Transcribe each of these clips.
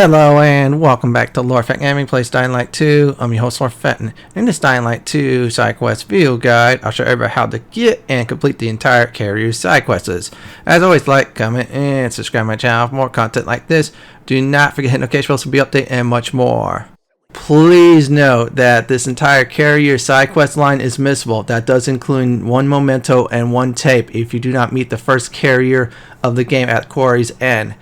Hello and welcome back to Lore Fact Gaming Plays Dying Light 2. I'm your host, Lord Fenton. In this Dying Light 2 side quest video guide, I'll show everybody how to get and complete the entire carrier's side quests. As always, like, comment, and subscribe to my channel for more content like this. Do not forget to hit notification bells to be updated and much more. Please note that this entire carrier side quest line is missable. That does include one memento and one tape if you do not meet the first carrier of the game at Quarry's End.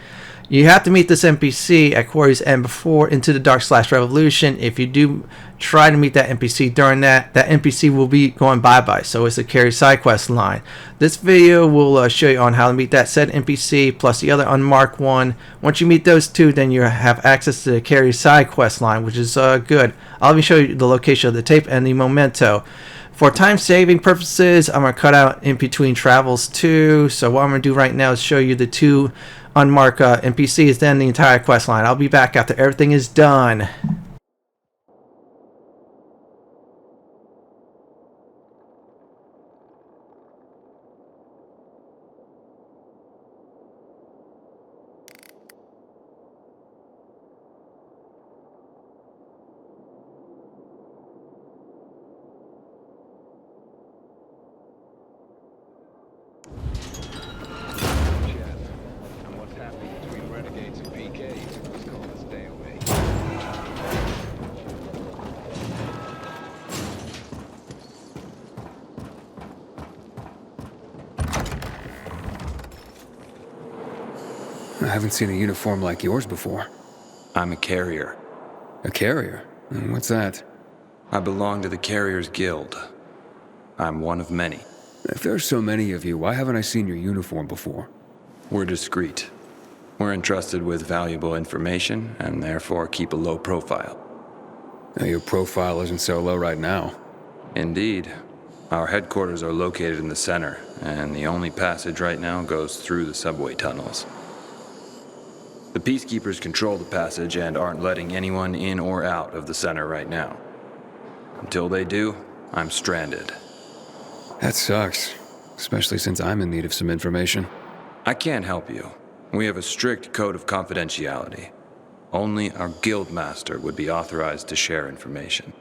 You have to meet this NPC at Quarry's End before Into the Dark/Revolution. If you do try to meet that NPC during that NPC will be going bye-bye. So it's a carry side quest line. This video will show you on how to meet that said NPC plus the other unmarked one. Once you meet those two, then you have access to the carry side quest line, which is good. I'll even show you the location of the tape and the memento. For time saving purposes, I'm going to cut out in between travels too. So what I'm going to do right now is show you the two unmarked NPCs, then the entire quest line. I'll be back after everything is done. I haven't seen a uniform like yours before. I'm a carrier. A carrier? What's that? I belong to the Carriers Guild. I'm one of many. If there's so many of you, why haven't I seen your uniform before? We're discreet. We're entrusted with valuable information and therefore keep a low profile. Now, your profile isn't so low right now. Indeed. Our headquarters are located in the center, and the only passage right now goes through the subway tunnels. The Peacekeepers control the passage and aren't letting anyone in or out of the center right now. Until they do, I'm stranded. That sucks, especially since I'm in need of some information. I can't help you. We have a strict code of confidentiality. Only our guild master would be authorized to share information.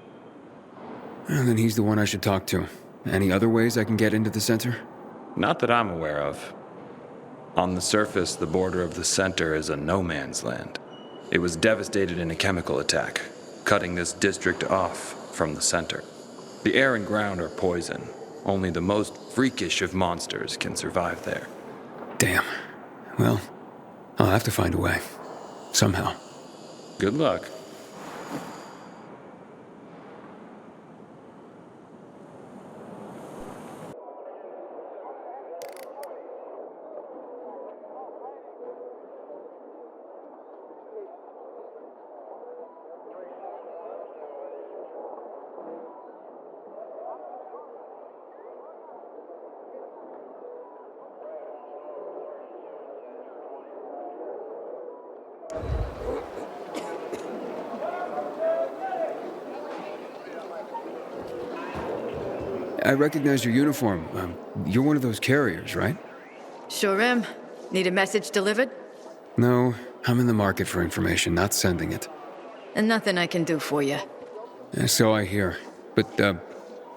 And then he's the one I should talk to. Any other ways I can get into the center? Not that I'm aware of. On the surface, the border of the center is a no-man's land. It was devastated in a chemical attack, cutting this district off from the center. The air and ground are poison. Only the most freakish of monsters can survive there. Damn. Well, I'll have to find a way. Somehow. Good luck. I recognize your uniform. You're one of those carriers, right? Sure am. Need a message delivered? No, I'm in the market for information, not sending it. And nothing I can do for you. So I hear. But,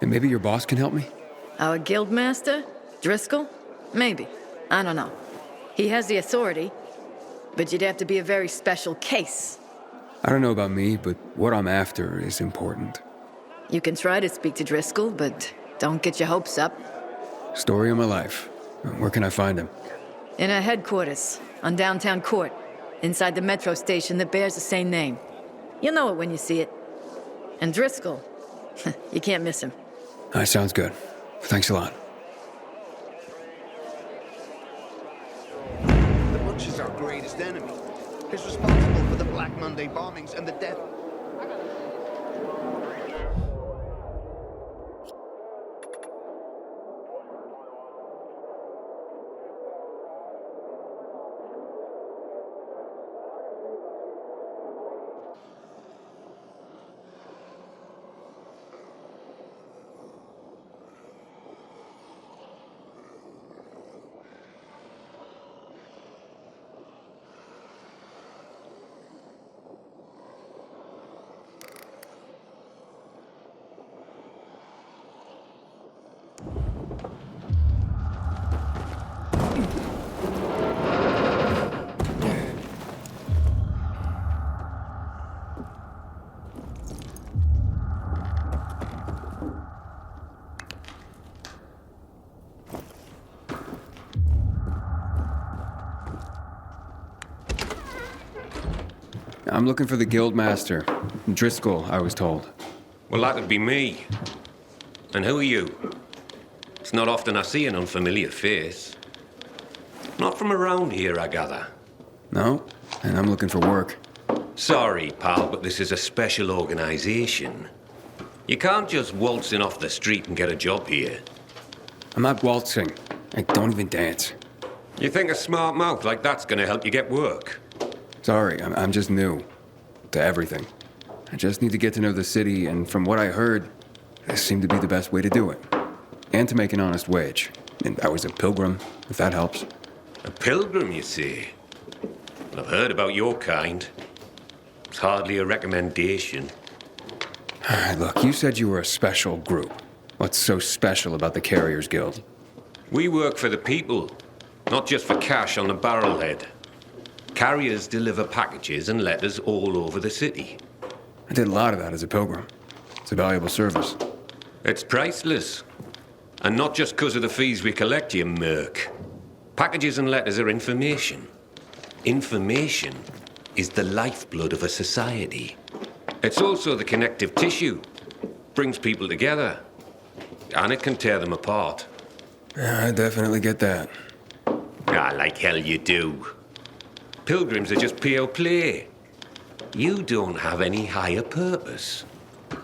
maybe your boss can help me? Our guild master? Driscoll? Maybe. I don't know. He has the authority, but you'd have to be a very special case. I don't know about me, but what I'm after is important. You can try to speak to Driscoll, but don't get your hopes up. Story of my life. Where can I find him? In our headquarters, on downtown Court, inside the metro station that bears the same name. You'll know it when you see it. And Driscoll, you can't miss him. That sounds good. Thanks a lot. The Butcher's our greatest enemy. He's responsible for the Black Monday bombings and the death. I'm looking for the Guildmaster. Driscoll, I was told. Well, that'd be me. And who are you? It's not often I see an unfamiliar face. Not from around here, I gather. No? And I'm looking for work. Sorry, pal, but this is a special organization. You can't just waltz in off the street and get a job here. I'm not waltzing. I don't even dance. You think a smart mouth like that's gonna help you get work? Sorry, I'm just new to everything. I just need to get to know the city, and from what I heard, this seemed to be the best way to do it. And to make an honest wage. And I was a pilgrim, if that helps. A pilgrim, you say? Well, I've heard about your kind. It's hardly a recommendation. All right, look, you said you were a special group. What's so special about the Carriers Guild? We work for the people, not just for cash on the barrelhead. Carriers deliver packages and letters all over the city. I did a lot of that as a pilgrim. It's a valuable service. It's priceless. And not just because of the fees we collect, you merc. Packages and letters are information. Information is the lifeblood of a society. It's also the connective tissue. Brings people together. And it can tear them apart. Yeah, I definitely get that. Ah, like hell you do. Pilgrims are just pure play. You don't have any higher purpose.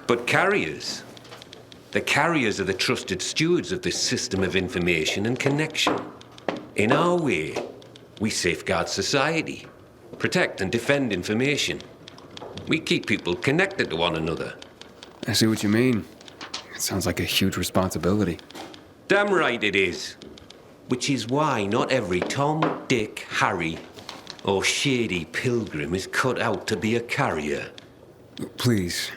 But carriers, the carriers are the trusted stewards of this system of information and connection. In our way, we safeguard society, protect and defend information. We keep people connected to one another. I see what you mean. It sounds like a huge responsibility. Damn right it is. Which is why not every Tom, Dick, Harry, or shady pilgrim is cut out to be a carrier. Please,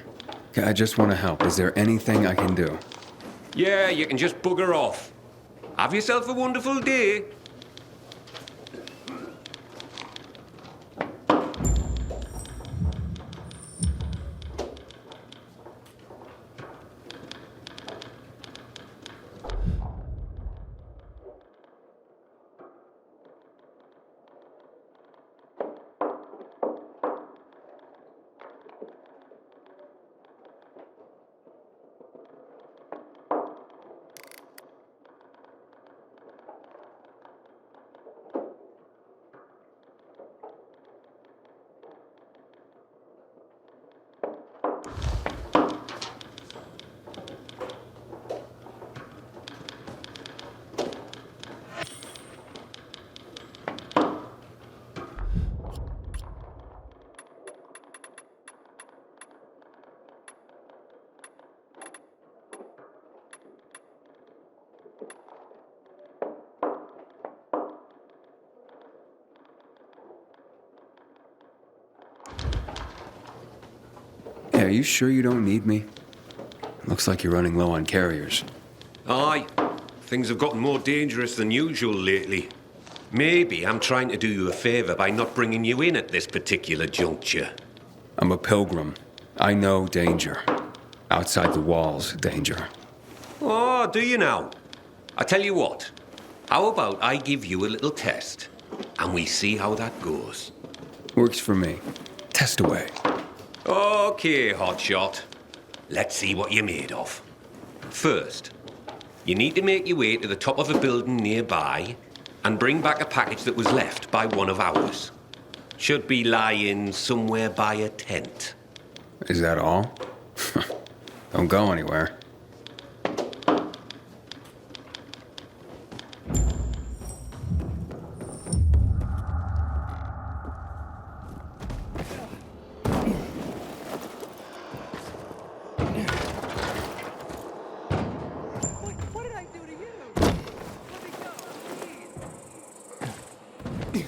I just want to help. Is there anything I can do? Yeah, you can just bugger off. Have yourself a wonderful day. Hey, are you sure you don't need me? Looks like you're running low on carriers. Aye, things have gotten more dangerous than usual lately. Maybe I'm trying to do you a favor by not bringing you in at this particular juncture. I'm a pilgrim. I know danger. Outside the walls, danger. Oh, do you now? I tell you what, how about I give you a little test, and we see how that goes? Works for me. Test away. Okay, hotshot. Let's see what you're made of. First, you need to make your way to the top of a building nearby and bring back a package that was left by one of ours. Should be lying somewhere by a tent. Is that all? Don't go anywhere. What did I do to you? Let me go, please.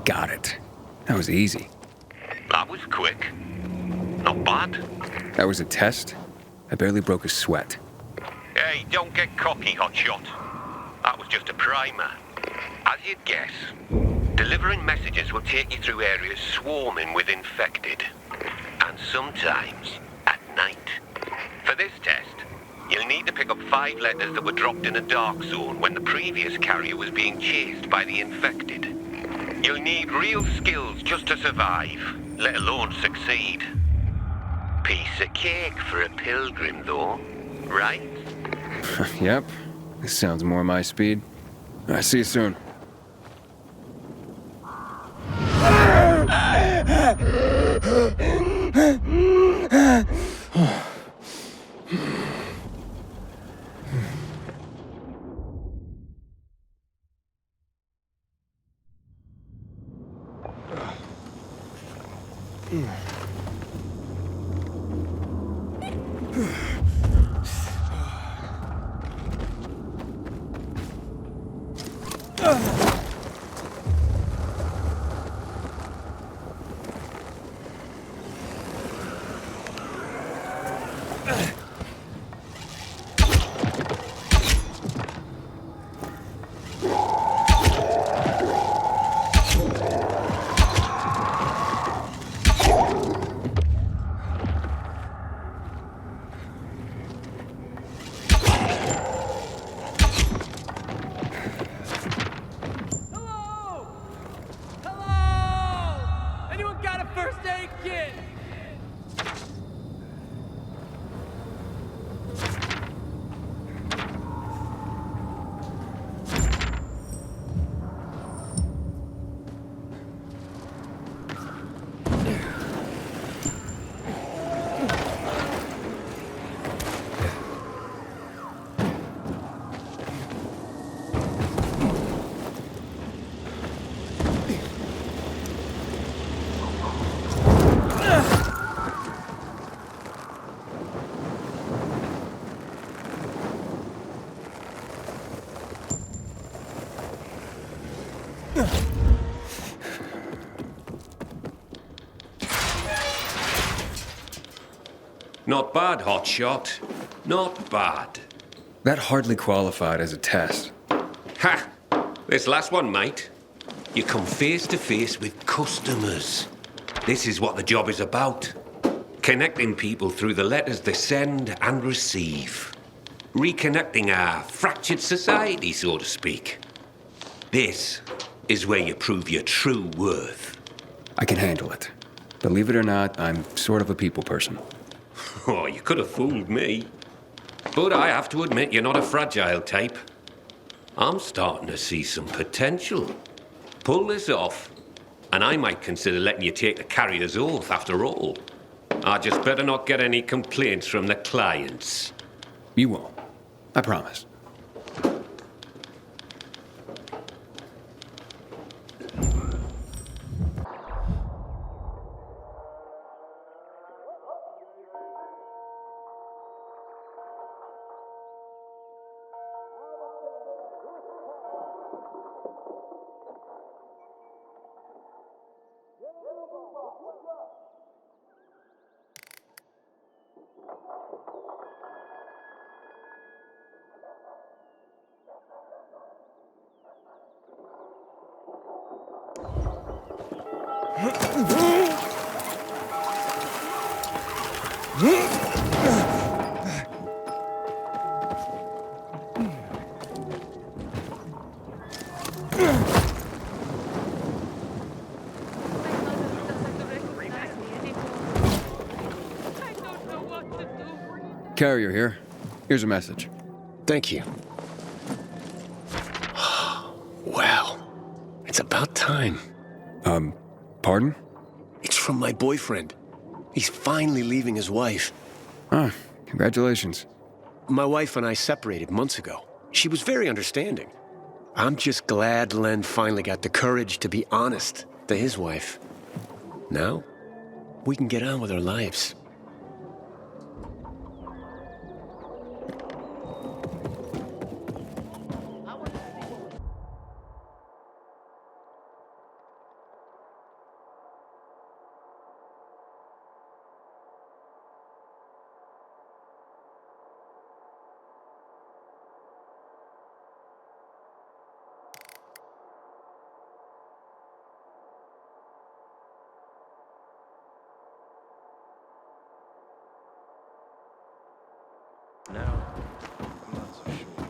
Got it. That was easy. That was quick. Not bad. That was a test. I barely broke a sweat. Hey, don't get cocky, hotshot. That was just a primer. As you'd guess, delivering messages will take you through areas swarming with infected. And sometimes at night. For this test, you'll need to pick up 5 letters that were dropped in a dark zone when the previous carrier was being chased by the infected. You'll need real skills just to survive, let alone succeed. Piece of cake for a pilgrim, though, right? Yep. This sounds more my speed. I'll see you soon. Hello! Hello! Anyone got a first aid kit? Not bad, hotshot. Not bad. That hardly qualified as a test. Ha! This last one, mate. You come face to face with customers. This is what the job is about. Connecting people through the letters they send and receive. Reconnecting our fractured society, so to speak. This is where you prove your true worth. I can handle it. Believe it or not, I'm sort of a people person. Oh, you could have fooled me. But I have to admit you're not a fragile type. I'm starting to see some potential. Pull this off, and I might consider letting you take the carrier's oath after all. I just better not get any complaints from the clients. You won't. I promise. I don't know what to do. Carrier here. Here's a message. Thank you. Well, it's about time. Pardon? It's from my boyfriend. He's finally leaving his wife. Ah, congratulations. My wife and I separated months ago. She was very understanding. I'm just glad Len finally got the courage to be honest to his wife. Now, we can get on with our lives. Now, I'm not so sure.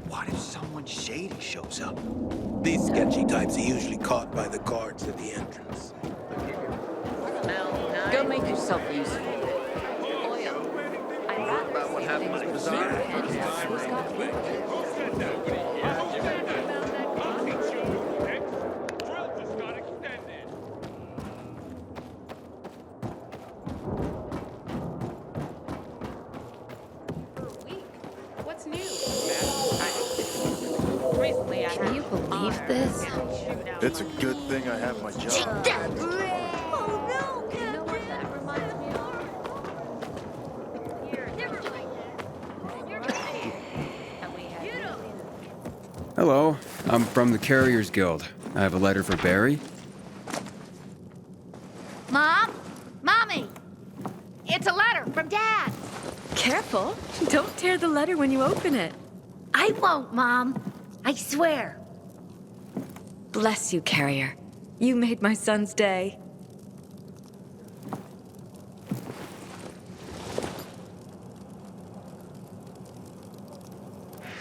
What if someone shady shows up? These sketchy types are usually caught by the guards at the entrance. Go make yourself useful. About what happened to the bazaar? What's new? Recently, Can you believe this? It's a good thing I have my job. Hello, I'm from the Carriers Guild. I have a letter for Barry. Mom? Mommy! It's a letter from Dad! Careful. Don't tear the letter when you open it. I won't, Mom. I swear. Bless you, Carrier. You made my son's day.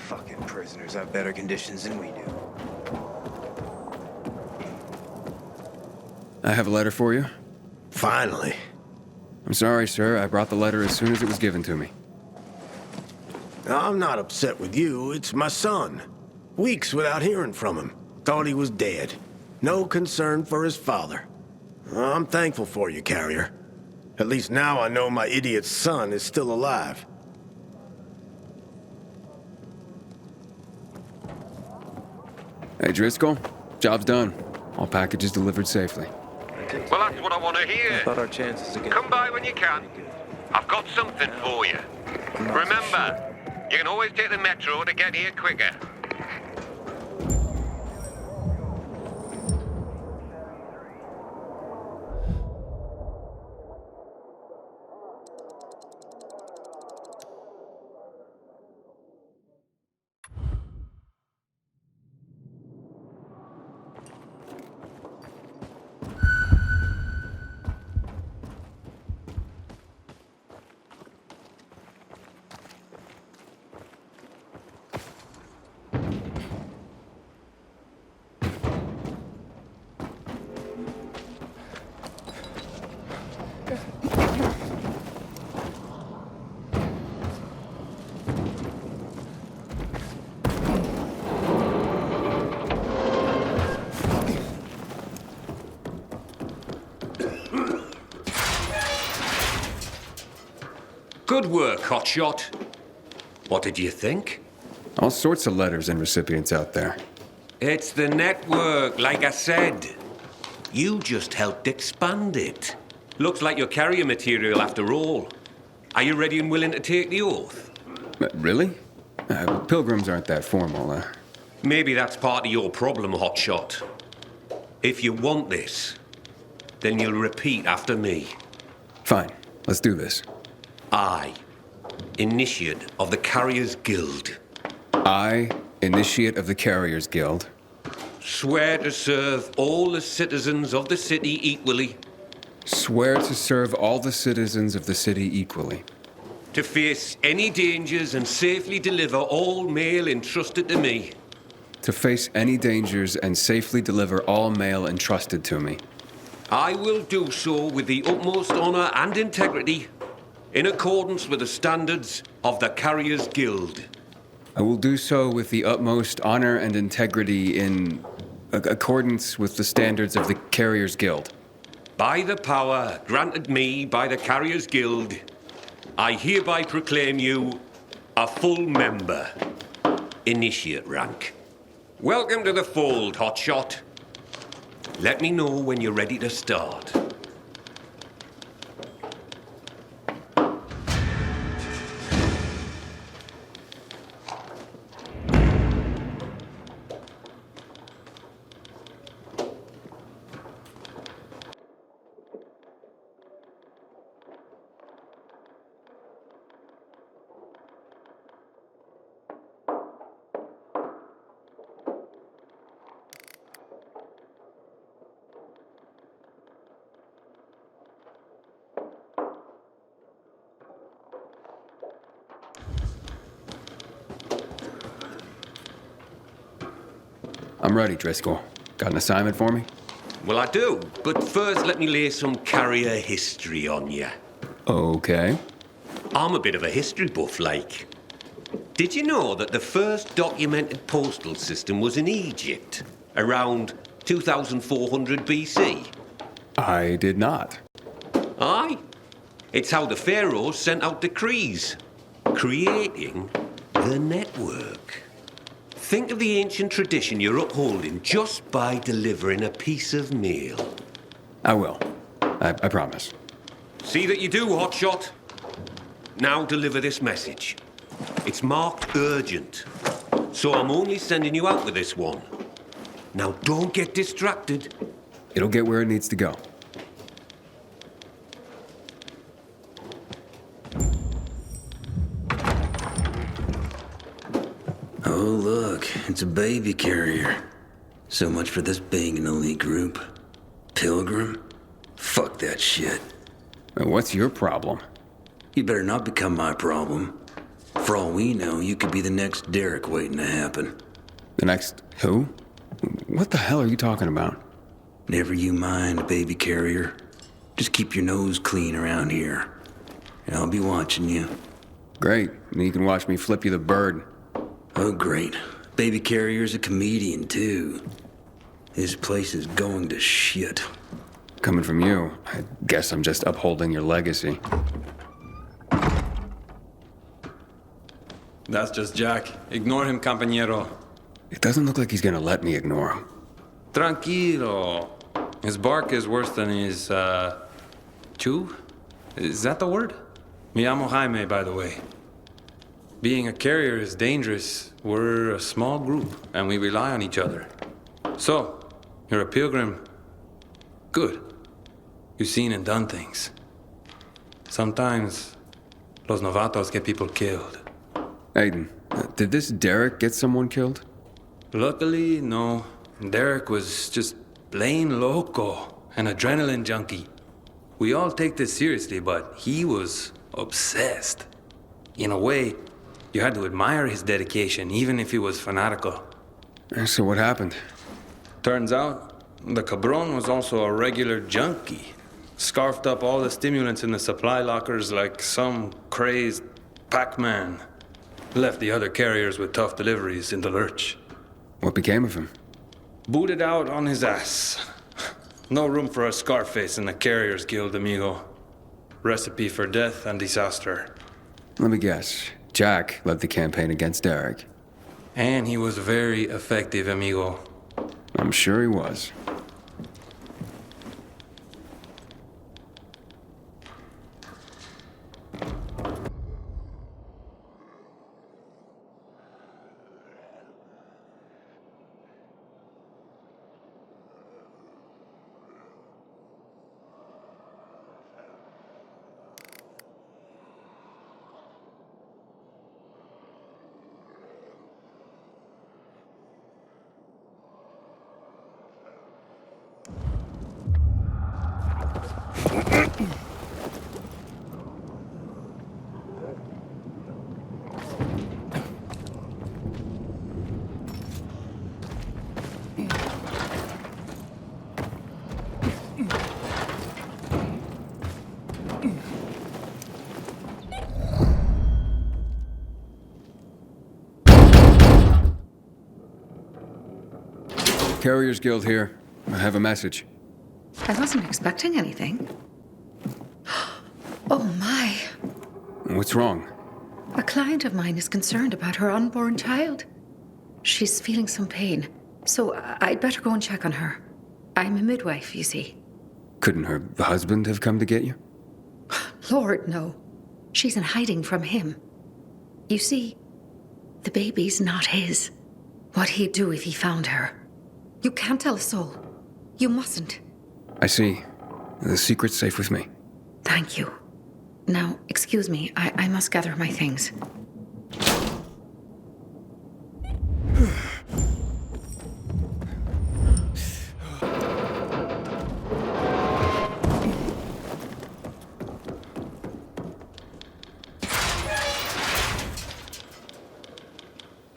Fucking prisoners have better conditions than we do. I have a letter for you. Finally. I'm sorry, sir. I brought the letter as soon as it was given to me. I'm not upset with you. It's my son. Weeks without hearing from him. Thought he was dead. No concern for his father. I'm thankful for you, Carrier. At least now I know my idiot son is still alive. Hey, Driscoll. Job's done. All packages delivered safely. Well, that's what I want to hear. I thought our chances against Come by when you can. I've got something for you. Remember, you can always take the metro to get here quicker. Good work, hotshot. What did you think? All sorts of letters and recipients out there. It's the network, like I said. You just helped expand it. Looks like your carrier material after all. Are you ready and willing to take the oath? Really? Pilgrims aren't that formal. Maybe that's part of your problem, hotshot. If you want this, then you'll repeat after me. Fine. Let's do this. I, Initiate of the Carriers Guild. I, Initiate of the Carriers Guild. Swear to serve all the citizens of the city equally. Swear to serve all the citizens of the city equally. To face any dangers and safely deliver all mail entrusted to me. To face any dangers and safely deliver all mail entrusted to me. I will do so with the utmost honor and integrity, in accordance with the standards of the Carriers Guild. I will do so with the utmost honor and integrity in accordance with the standards of the Carriers Guild. By the power granted me by the Carriers Guild, I hereby proclaim you a full member, Initiate rank. Welcome to the fold, hotshot. Let me know when you're ready to start. I'm ready, Driscoll. Got an assignment for me? Well, I do, but first let me lay some carrier history on you. Okay. I'm a bit of a history buff, like. Did you know that the first documented postal system was in Egypt, around 2400 BC? I did not. Aye. It's how the pharaohs sent out decrees, creating the network. Think of the ancient tradition you're upholding just by delivering a piece of mail. I will. I promise. See that you do, Hotshot. Now deliver this message. It's marked urgent, so I'm only sending you out with this one. Now don't get distracted. It'll get where it needs to go. Oh, look, it's a baby carrier. So much for this being an elite group. Pilgrim? Fuck that shit. What's your problem? You better not become my problem. For all we know, you could be the next Derek waiting to happen. The next who? What the hell are you talking about? Never you mind, baby carrier. Just keep your nose clean around here. And I'll be watching you. Great. And you can watch me flip you the bird. Oh, great. Baby carrier's a comedian, too. This place is going to shit. Coming from you, I guess I'm just upholding your legacy. That's just Jack. Ignore him, compañero. It doesn't look like he's gonna let me ignore him. Tranquilo. His bark is worse than his, chew? Is that the word? Me llamo Jaime, by the way. Being a carrier is dangerous. We're a small group, and we rely on each other. So, you're a pilgrim. Good. You've seen and done things. Sometimes, los novatos get people killed. Aiden, did this Derek get someone killed? Luckily, no. Derek was just plain loco, an adrenaline junkie. We all take this seriously, but he was obsessed. In a way, you had to admire his dedication, even if he was fanatical. So what happened? Turns out, the cabron was also a regular junkie. Scarfed up all the stimulants in the supply lockers like some crazed Pac-Man. Left the other carriers with tough deliveries in the lurch. What became of him? Booted out on his ass. No room for a Scarface in the Carriers Guild, amigo. Recipe for death and disaster. Let me guess. Jack led the campaign against Derek. And he was very effective, amigo. I'm sure he was. Carriers Guild here. I have a message. I wasn't expecting anything. Oh my. What's wrong? A client of mine is concerned about her unborn child. She's feeling some pain, so I'd better go and check on her. I'm a midwife, you see. Couldn't her husband have come to get you? Lord, no. She's in hiding from him. You see, the baby's not his. What'd he do if he found her? You can't tell a soul. You mustn't. I see. The secret's safe with me. Thank you. Now, excuse me. I must gather my things.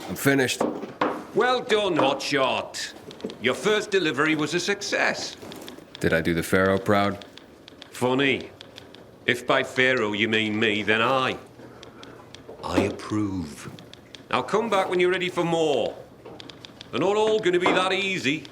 I'm finished. Well done, Hotshot. Your first delivery was a success. Did I do the Pharaoh proud? Funny. If by Pharaoh you mean me, then I approve. Now come back when you're ready for more. They're not all going to be that easy.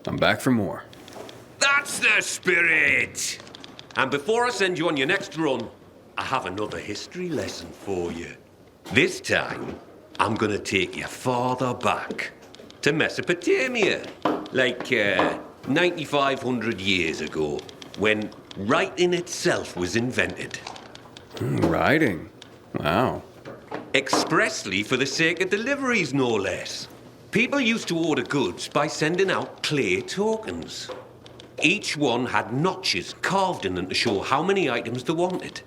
I'm back for more. That's the spirit! And before I send you on your next run, I have another history lesson for you. This time, I'm gonna take you farther back to Mesopotamia, like 9,500 years ago, when writing itself was invented. Writing? Wow. Expressly for the sake of deliveries, no less. People used to order goods by sending out clay tokens. Each one had notches carved in them to show how many items they wanted.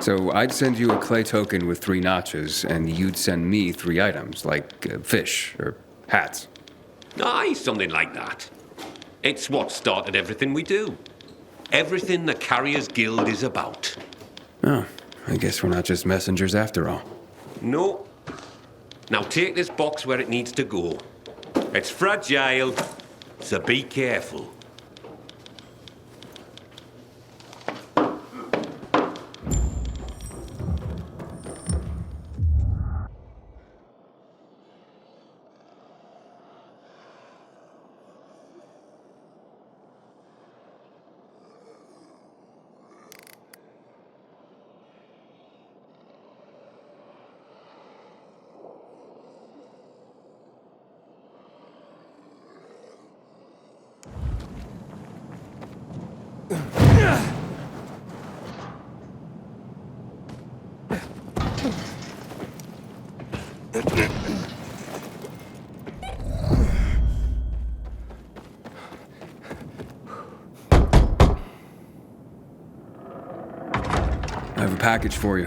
So I'd send you a clay token with 3 notches, and you'd send me 3 items, like fish or hats. Aye, something like that. It's what started everything we do. Everything the Carriers Guild is about. Oh, I guess we're not just messengers after all. No. Now take this box where it needs to go. It's fragile, so be careful. I have a package for you.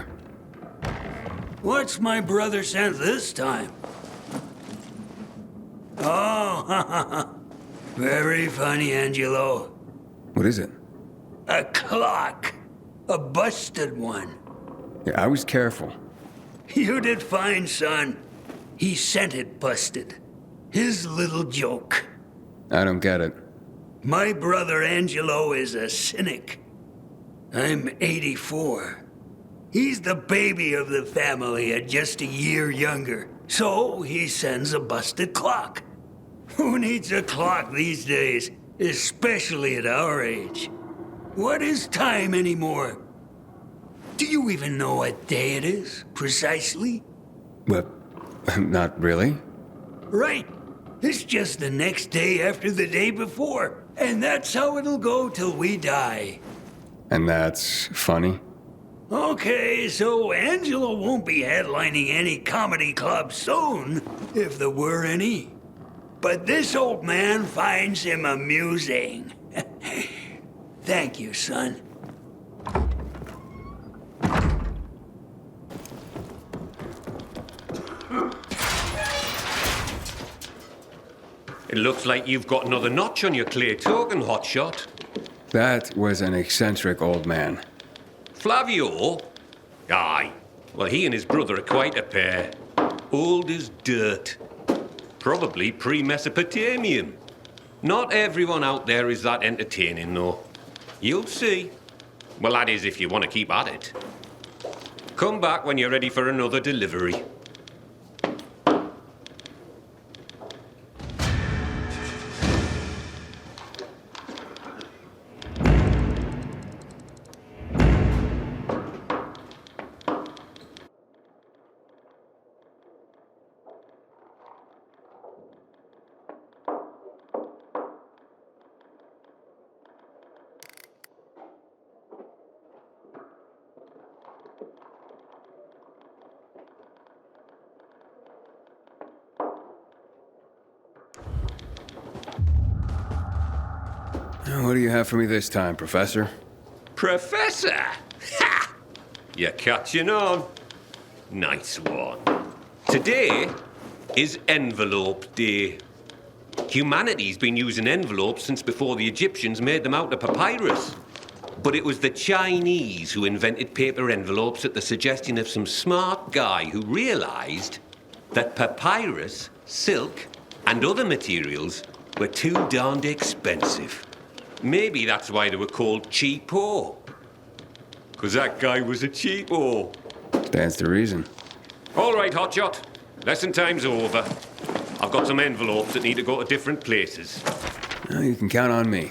What's my brother sent this time? Oh, very funny, Angelo. What is it? A clock. A busted one. Yeah, I was careful. You did fine, son. He sent it busted. His little joke. I don't get it. My brother Angelo is a cynic. I'm 84. He's the baby of the family at just a year younger. So he sends a busted clock. Who needs a clock these days, especially at our age? What is time anymore? Do you even know what day it is, precisely? Well, not really. Right. It's just the next day after the day before. And that's how it'll go till we die. And that's funny? Okay, so Angelo won't be headlining any comedy club soon, if there were any. But this old man finds him amusing. Thank you, son. It looks like you've got another notch on your clay token, hotshot. That was an eccentric old man. Flavio? Aye. Well, he and his brother are quite a pair. Old as dirt. Probably pre-Mesopotamian. Not everyone out there is that entertaining, though. You'll see. Well, that is if you want to keep at it. Come back when you're ready for another delivery. What do you have for me this time, Professor? Professor? Ha! You're catching on. Nice one. Today is Envelope Day. Humanity's been using envelopes since before the Egyptians made them out of papyrus. But it was the Chinese who invented paper envelopes at the suggestion of some smart guy who realized that papyrus, silk, and other materials were too darned expensive. Maybe that's why they were called cheapo. 'Cause that guy was a cheapo. Stands to reason. All right, Hotshot. Lesson time's over. I've got some envelopes that need to go to different places. You can count on me.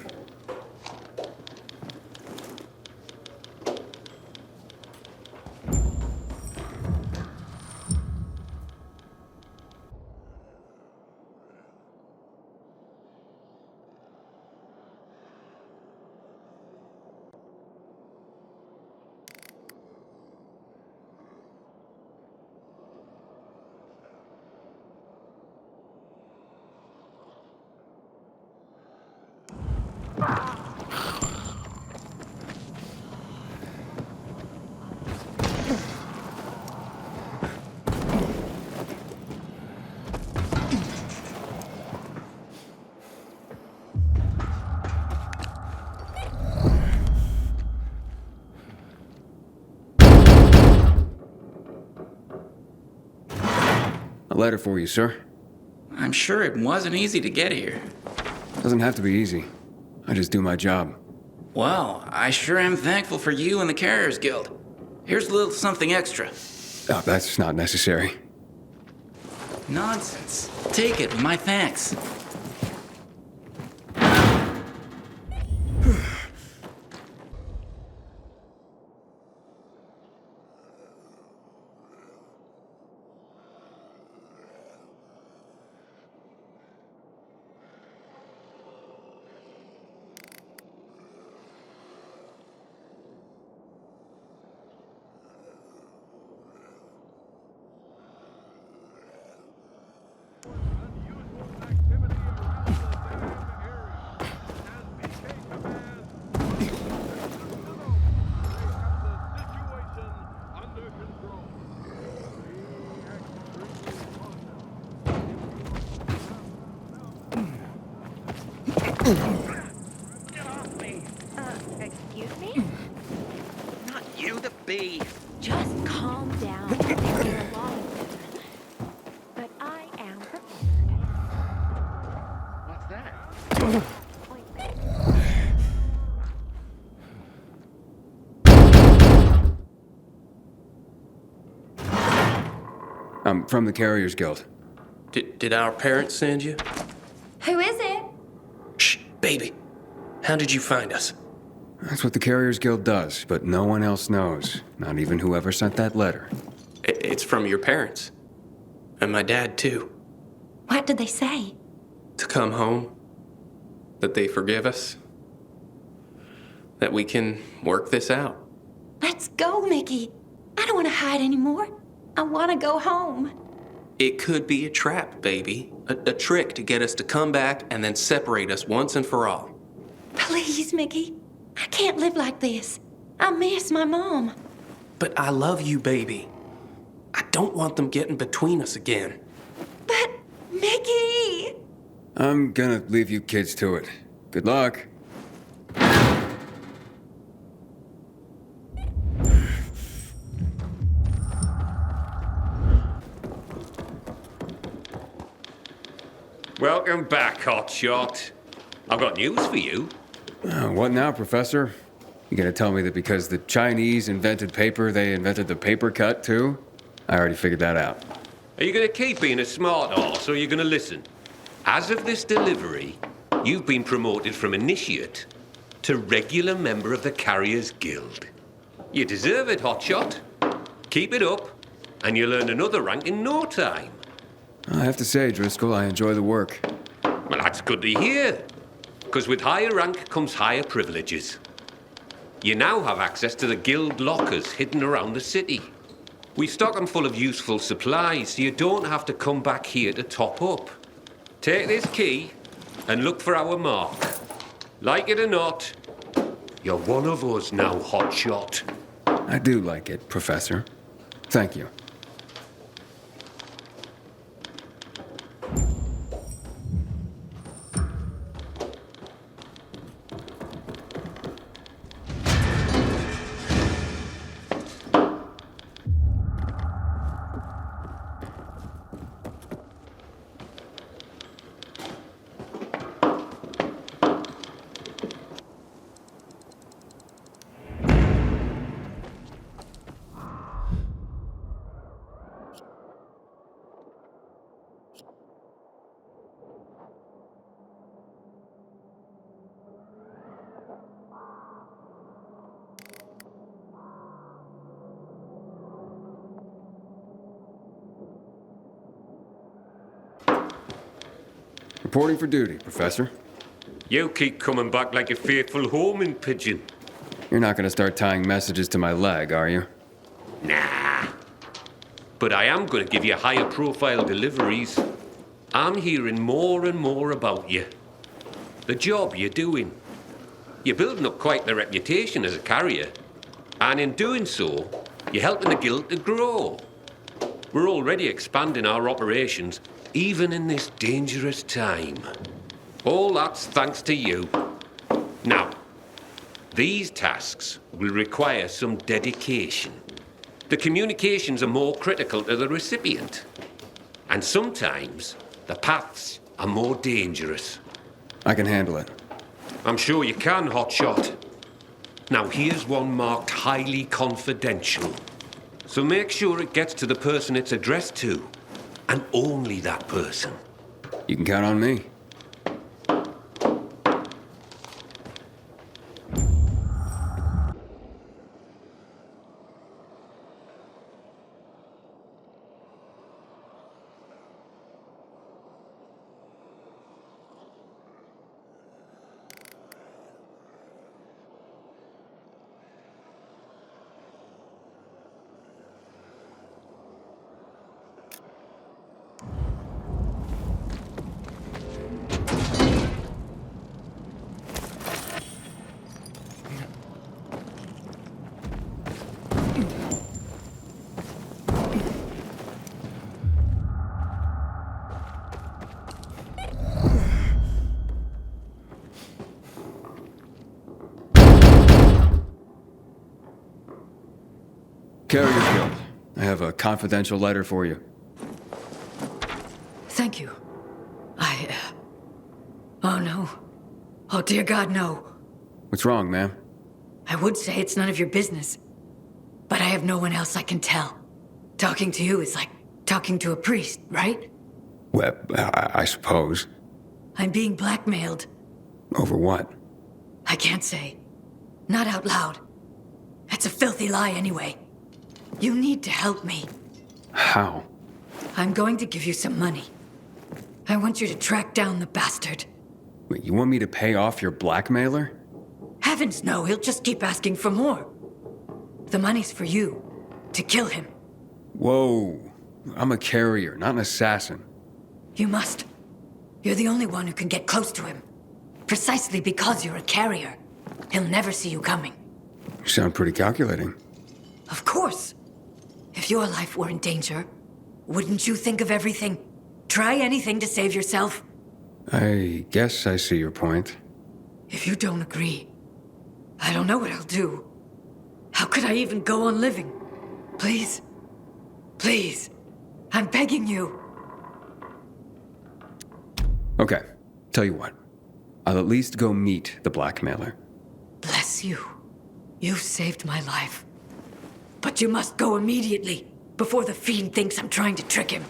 A letter for you, sir. I'm sure it wasn't easy to get here. Doesn't have to be easy. I just do my job. Well, I sure am thankful for you and the Carriers Guild. Here's a little something extra. Oh, that's not necessary. Nonsense. Take it with my thanks. Excuse me? Not you, the bee. Just calm down and leave me alone. But I am prepared. What's that? I'm from the Carriers Guild. Did our parents send you? Who is it? Shh, baby. How did you find us? That's what the Carriers Guild does, but no one else knows. Not even whoever sent that letter. It's from your parents. And my dad, too. What did they say? To come home. That they forgive us. That we can work this out. Let's go, Mickey. I don't want to hide anymore. I want to go home. It could be a trap, baby. A trick to get us to come back and then separate us once and for all. Please, Mickey. I can't live like this. I miss my mom. But I love you, baby. I don't want them getting between us again. But, Mickey! I'm gonna leave you kids to it. Good luck. Welcome back, Hotshot. I've got news for you. What now, Professor? You gonna tell me that because the Chinese invented paper, they invented the paper cut, too? I already figured that out. Are you going to keep being a smart arse, or are you going to listen? As of this delivery, you've been promoted from initiate to regular member of the Carriers Guild. You deserve it, Hotshot. Keep it up, and you'll earn another rank in no time. I have to say, Driscoll, I enjoy the work. Well, that's good to hear. Because with higher rank comes higher privileges. You now have access to the guild lockers hidden around the city. We stock them full of useful supplies, so you don't have to come back here to top up. Take this key and look for our mark. Like it or not, you're one of us now, hotshot. I do like it, Professor. Thank you. Reporting for duty, Professor. You keep coming back like a faithful homing pigeon. You're not gonna start tying messages to my leg, are you? Nah. But I am going to give you higher profile deliveries. I'm hearing more and more about you. The job you're doing. You're building up quite the reputation as a carrier. And in doing so, you're helping the guild to grow. We're already expanding our operations, even in this dangerous time. All that's thanks to you. Now, these tasks will require some dedication. The communications are more critical to the recipient. And sometimes, the paths are more dangerous. I can handle it. I'm sure you can, Hotshot. Now, here's one marked highly confidential. So make sure it gets to the person it's addressed to. And only that person. You can count on me. Carriers Guild. I have a confidential letter for you. Thank you. Oh no. Oh dear God, no. What's wrong, ma'am? I would say it's none of your business, but I have no one else I can tell. Talking to you is like talking to a priest, right? Well, I suppose. I'm being blackmailed. Over what? I can't say. Not out loud. It's a filthy lie anyway. You need to help me. How? I'm going to give you some money. I want you to track down the bastard. Wait, you want me to pay off your blackmailer? Heavens no, he'll just keep asking for more. The money's for you. To kill him. Whoa. I'm a carrier, not an assassin. You must. You're the only one who can get close to him. Precisely because you're a carrier. He'll never see you coming. You sound pretty calculating. Of course. If your life were in danger, wouldn't you think of everything? Try anything to save yourself? I guess I see your point. If you don't agree, I don't know what I'll do. How could I even go on living? Please. Please. I'm begging you. Okay, tell you what. I'll at least go meet the blackmailer. Bless you. You've saved my life. But you must go immediately, before the fiend thinks I'm trying to trick him.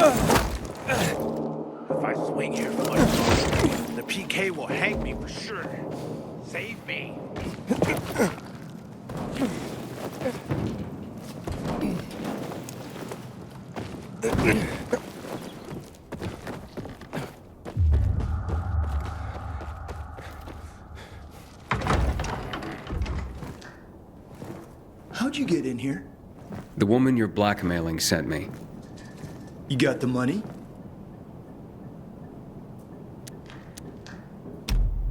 If I swing here for much longer, the PK will hang me for sure. Save me. How'd you get in here? The woman you're blackmailing sent me. You got the money?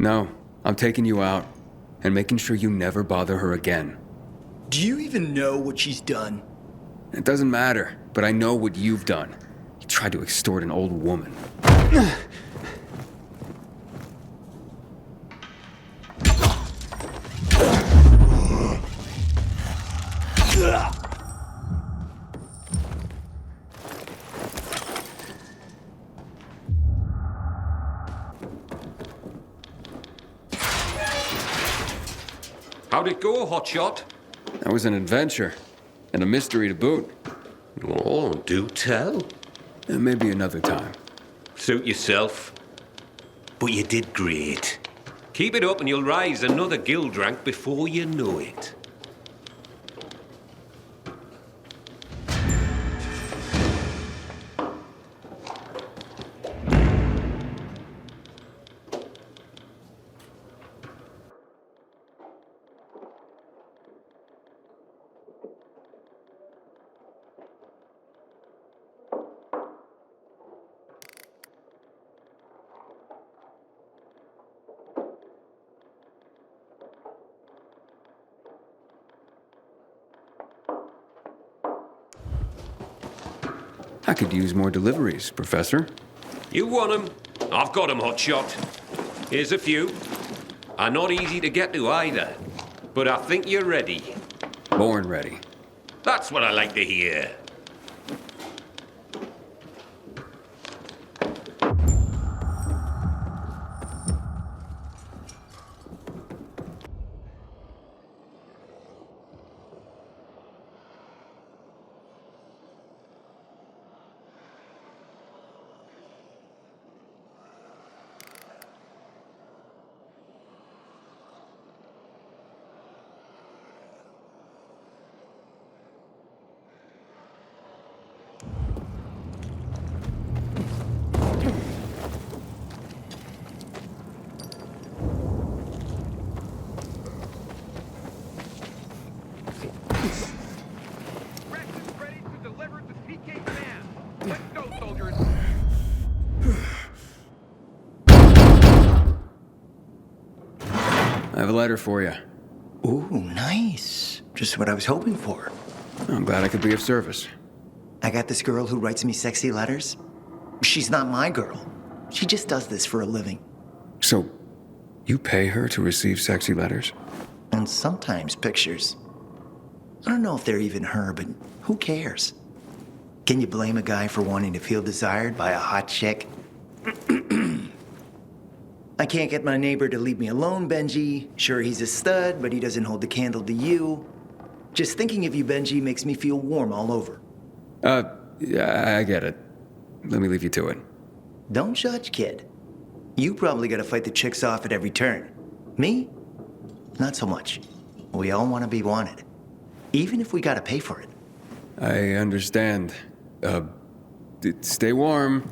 No, I'm taking you out and making sure you never bother her again. Do you even know what she's done? It doesn't matter, but I know what you've done. You tried to extort an old woman. How'd it go, Hotshot? That was an adventure. And a mystery to boot. Oh, do tell. Maybe another time. Suit yourself. But you did great. Keep it up and you'll rise another guild rank before you know it. I could use more deliveries, Professor. You want 'em? I've got 'em, Hotshot. Here's a few. Are not easy to get to either. But I think you're ready. Born ready. That's what I like to hear. I have a letter for you. Ooh, nice. Just what I was hoping for. I'm glad I could be of service. I got this girl who writes me sexy letters. She's not my girl. She just does this for a living. So, you pay her to receive sexy letters? And sometimes pictures. I don't know if they're even her, but who cares? Can you blame a guy for wanting to feel desired by a hot chick? I can't get my neighbor to leave me alone, Benji. Sure, he's a stud, but he doesn't hold the candle to you. Just thinking of you, Benji, makes me feel warm all over. Yeah, I get it. Let me leave you to it. Don't judge, kid. You probably gotta fight the chicks off at every turn. Me? Not so much. We all want to be wanted. Even if we gotta pay for it. I understand. Stay warm.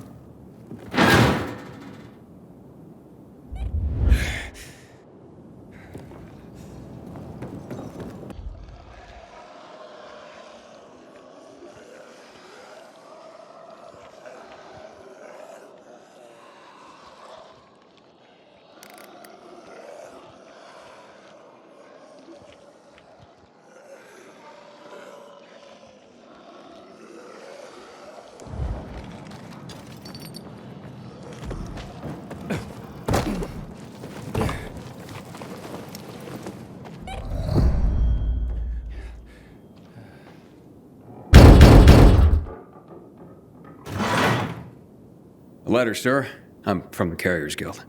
A letter, sir. I'm from the Carriers Guild.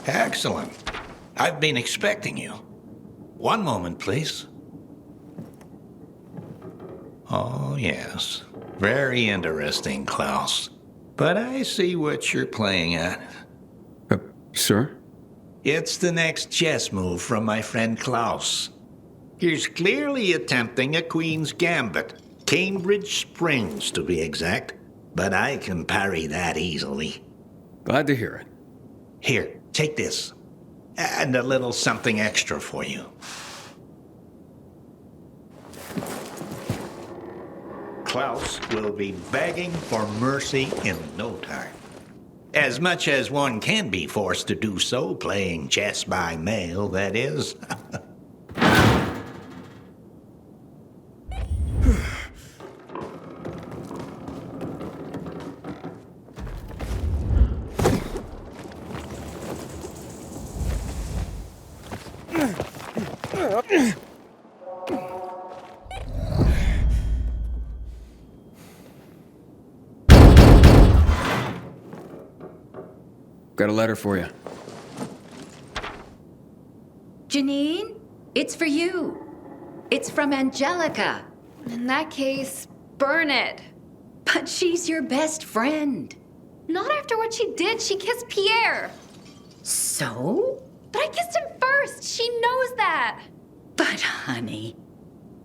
Excellent. I've been expecting you. One moment, please. Oh, yes. Very interesting, Klaus. But I see what you're playing at. Sir? It's the next chess move from my friend Klaus. He's clearly attempting a Queen's Gambit. Cambridge Springs, to be exact. But I can parry that easily. Glad to hear it. Here, take this. And a little something extra for you. Klaus will be begging for mercy in no time. As much as one can be forced to do so, playing chess by mail, that is. Got a letter for you. Janine, it's for you. It's from Angelica. In that case, burn it. But she's your best friend. Not after what she did. She kissed Pierre. So? But I kissed him first. She knows that. But honey,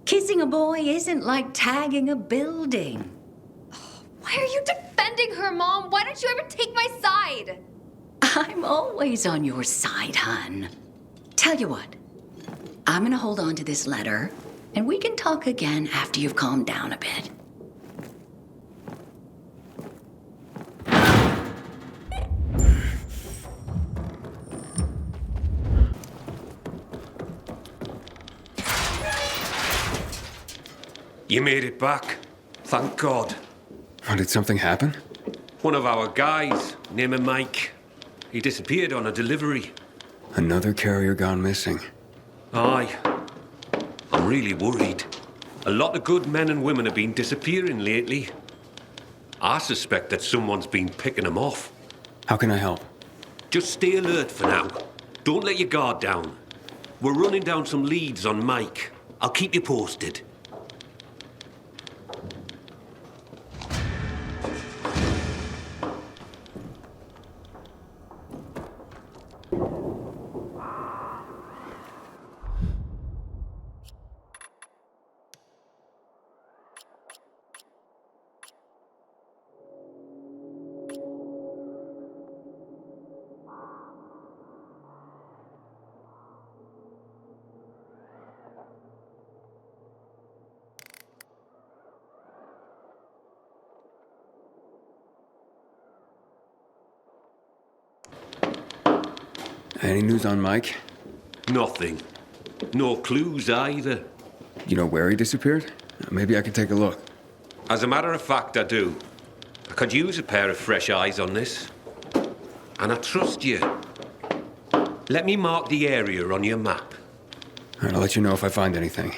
kissing a boy isn't like tagging a building. Why are you defending her, Mom? Why don't you ever take my side? I'm always on your side, hon. Tell you what, I'm gonna hold on to this letter, and we can talk again after you've calmed down a bit. You made it back. Thank God. Oh, did something happen? One of our guys, name him Mike. He disappeared on a delivery. Another carrier gone missing. Aye. I'm really worried. A lot of good men and women have been disappearing lately. I suspect that someone's been picking them off. How can I help? Just stay alert for now. Don't let your guard down. We're running down some leads on Mike. I'll keep you posted. Any news on Mike? Nothing. No clues either. You know where he disappeared? Maybe I could take a look. As a matter of fact, I do. I could use a pair of fresh eyes on this. And I trust you. Let me mark the area on your map. All right, I'll let you know if I find anything.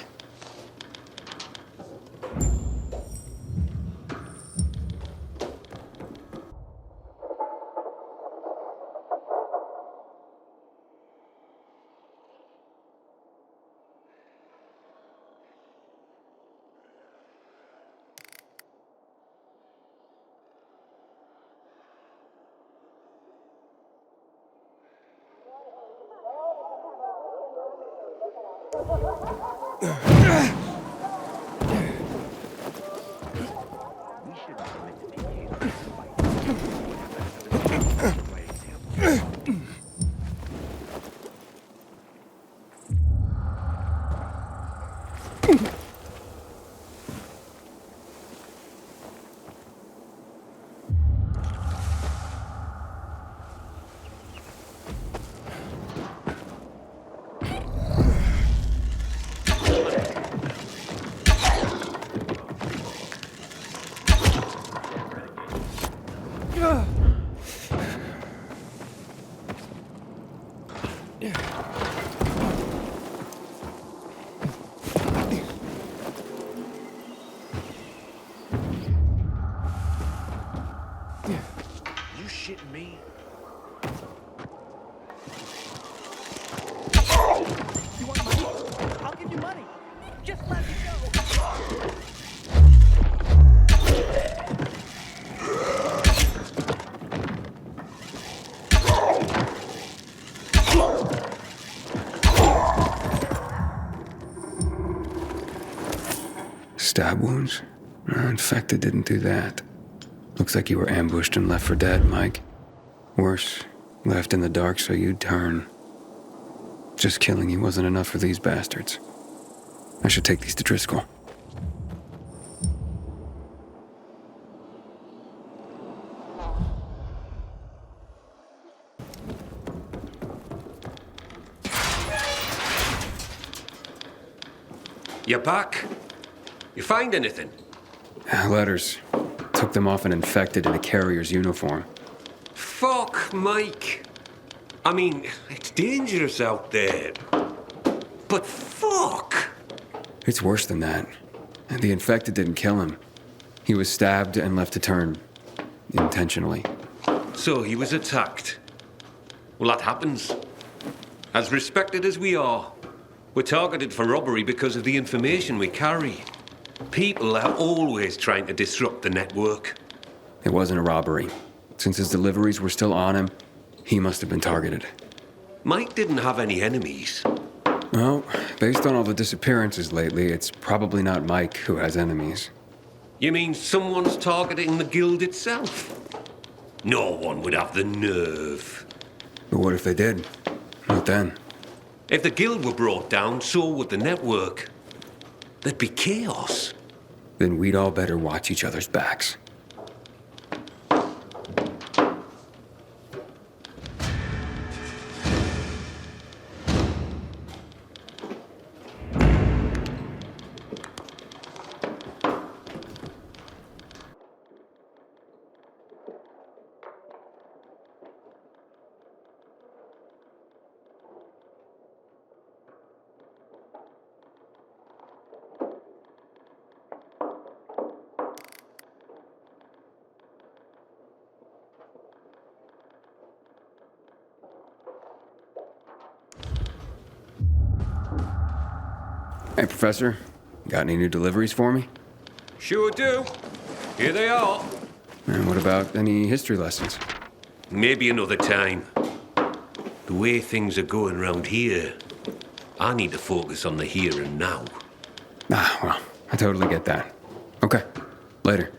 You shitting me? You want money? I'll give you money. Just let me go. Stab wounds? Infected didn't do that. Looks like you were ambushed and left for dead, Mike. Worse, left in the dark so you'd turn. Just killing you wasn't enough for these bastards. I should take these to Driscoll. You back? You find anything? Letters. Took them off an infected in a carrier's uniform. Fuck, Mike. I mean, it's dangerous out there. But fuck! It's worse than that. The infected didn't kill him. He was stabbed and left to turn. Intentionally. So he was attacked. Well, that happens. As respected as we are, we're targeted for robbery because of the information we carry. People are always trying to disrupt the network. It wasn't a robbery. Since his deliveries were still on him, he must have been targeted. Mike didn't have any enemies. Well, based on all the disappearances lately, it's probably not Mike who has enemies. You mean someone's targeting the guild itself? No one would have the nerve. But what if they did? What then? If the guild were brought down, so would the network. There'd be chaos. Then we'd all better watch each other's backs. Hey, Professor. Got any new deliveries for me? Sure do. Here they are. And what about any history lessons? Maybe another time. The way things are going around here, I need to focus on the here and now. Ah, well, I totally get that. Okay, later.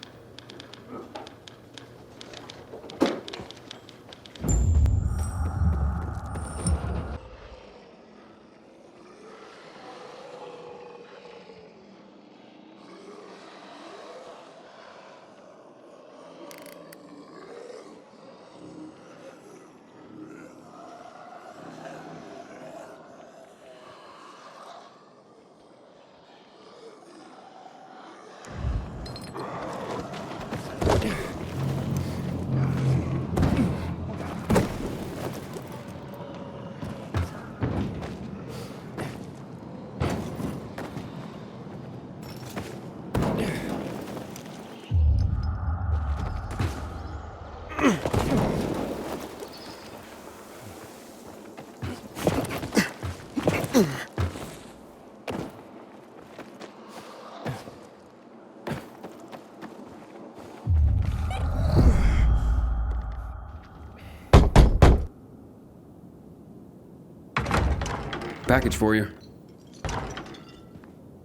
Package for you.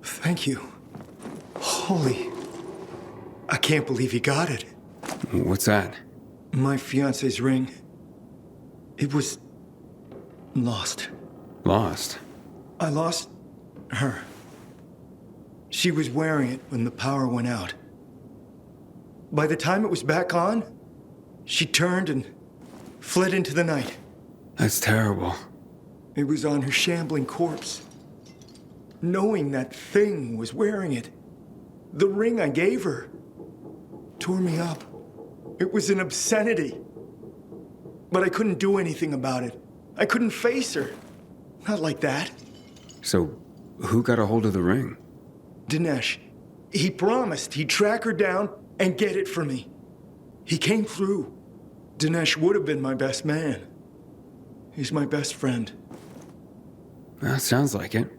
Thank you. Holy. I can't believe he got it. What's that? My fiance's ring. It was lost. Lost? I lost her. She was wearing it when the power went out. By the time it was back on, she turned and fled into the night. That's terrible. It was on her shambling corpse. Knowing that thing was wearing it, the ring I gave her, tore me up. It was an obscenity. But I couldn't do anything about it. I couldn't face her. Not like that. So, who got a hold of the ring? Dinesh. He promised he'd track her down and get it for me. He came through. Dinesh would have been my best man. He's my best friend. That sounds like it.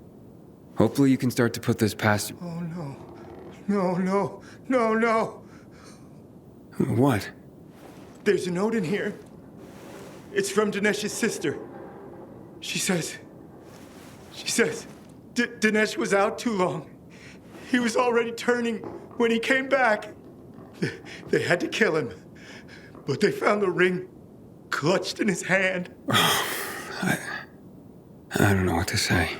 Hopefully you can start to put this past you. Oh, no. No, no, no, no. What? There's a note in here. It's from Dinesh's sister. She says, Dinesh was out too long. He was already turning when he came back. They had to kill him. But they found the ring clutched in his hand. I don't know what to say.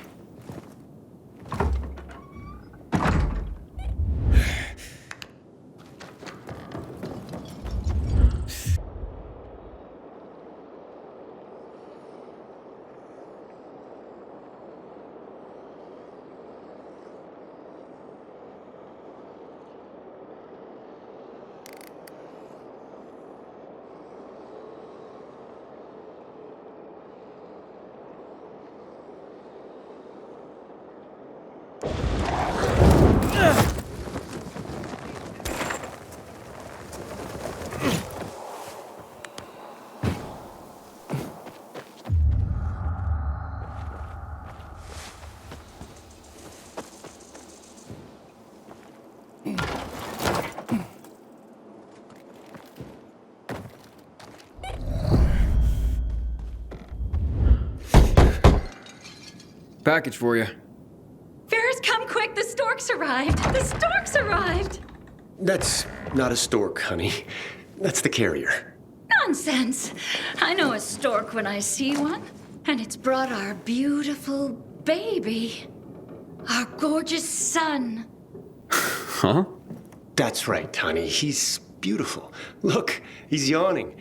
Package for you. Ferris, come quick. The storks arrived. The storks arrived. That's not a stork, honey. That's the carrier. Nonsense. I know a stork when I see one. And it's brought our beautiful baby. Our gorgeous son. Huh? That's right, honey. He's beautiful. Look, he's yawning.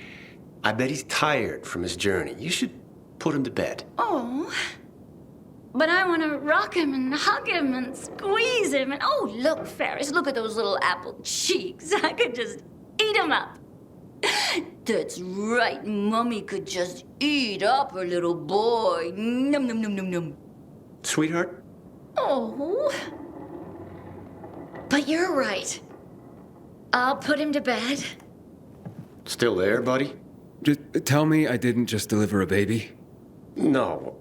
I bet he's tired from his journey. You should put him to bed. Oh. But I want to rock him and hug him and squeeze him. And oh, look, Ferris, look at those little apple cheeks. I could just eat him up. That's right. Mummy could just eat up her little boy. Num, num, num, num, num. Sweetheart? Oh. But you're right. I'll put him to bed. Still there, buddy? Just tell me I didn't just deliver a baby. No.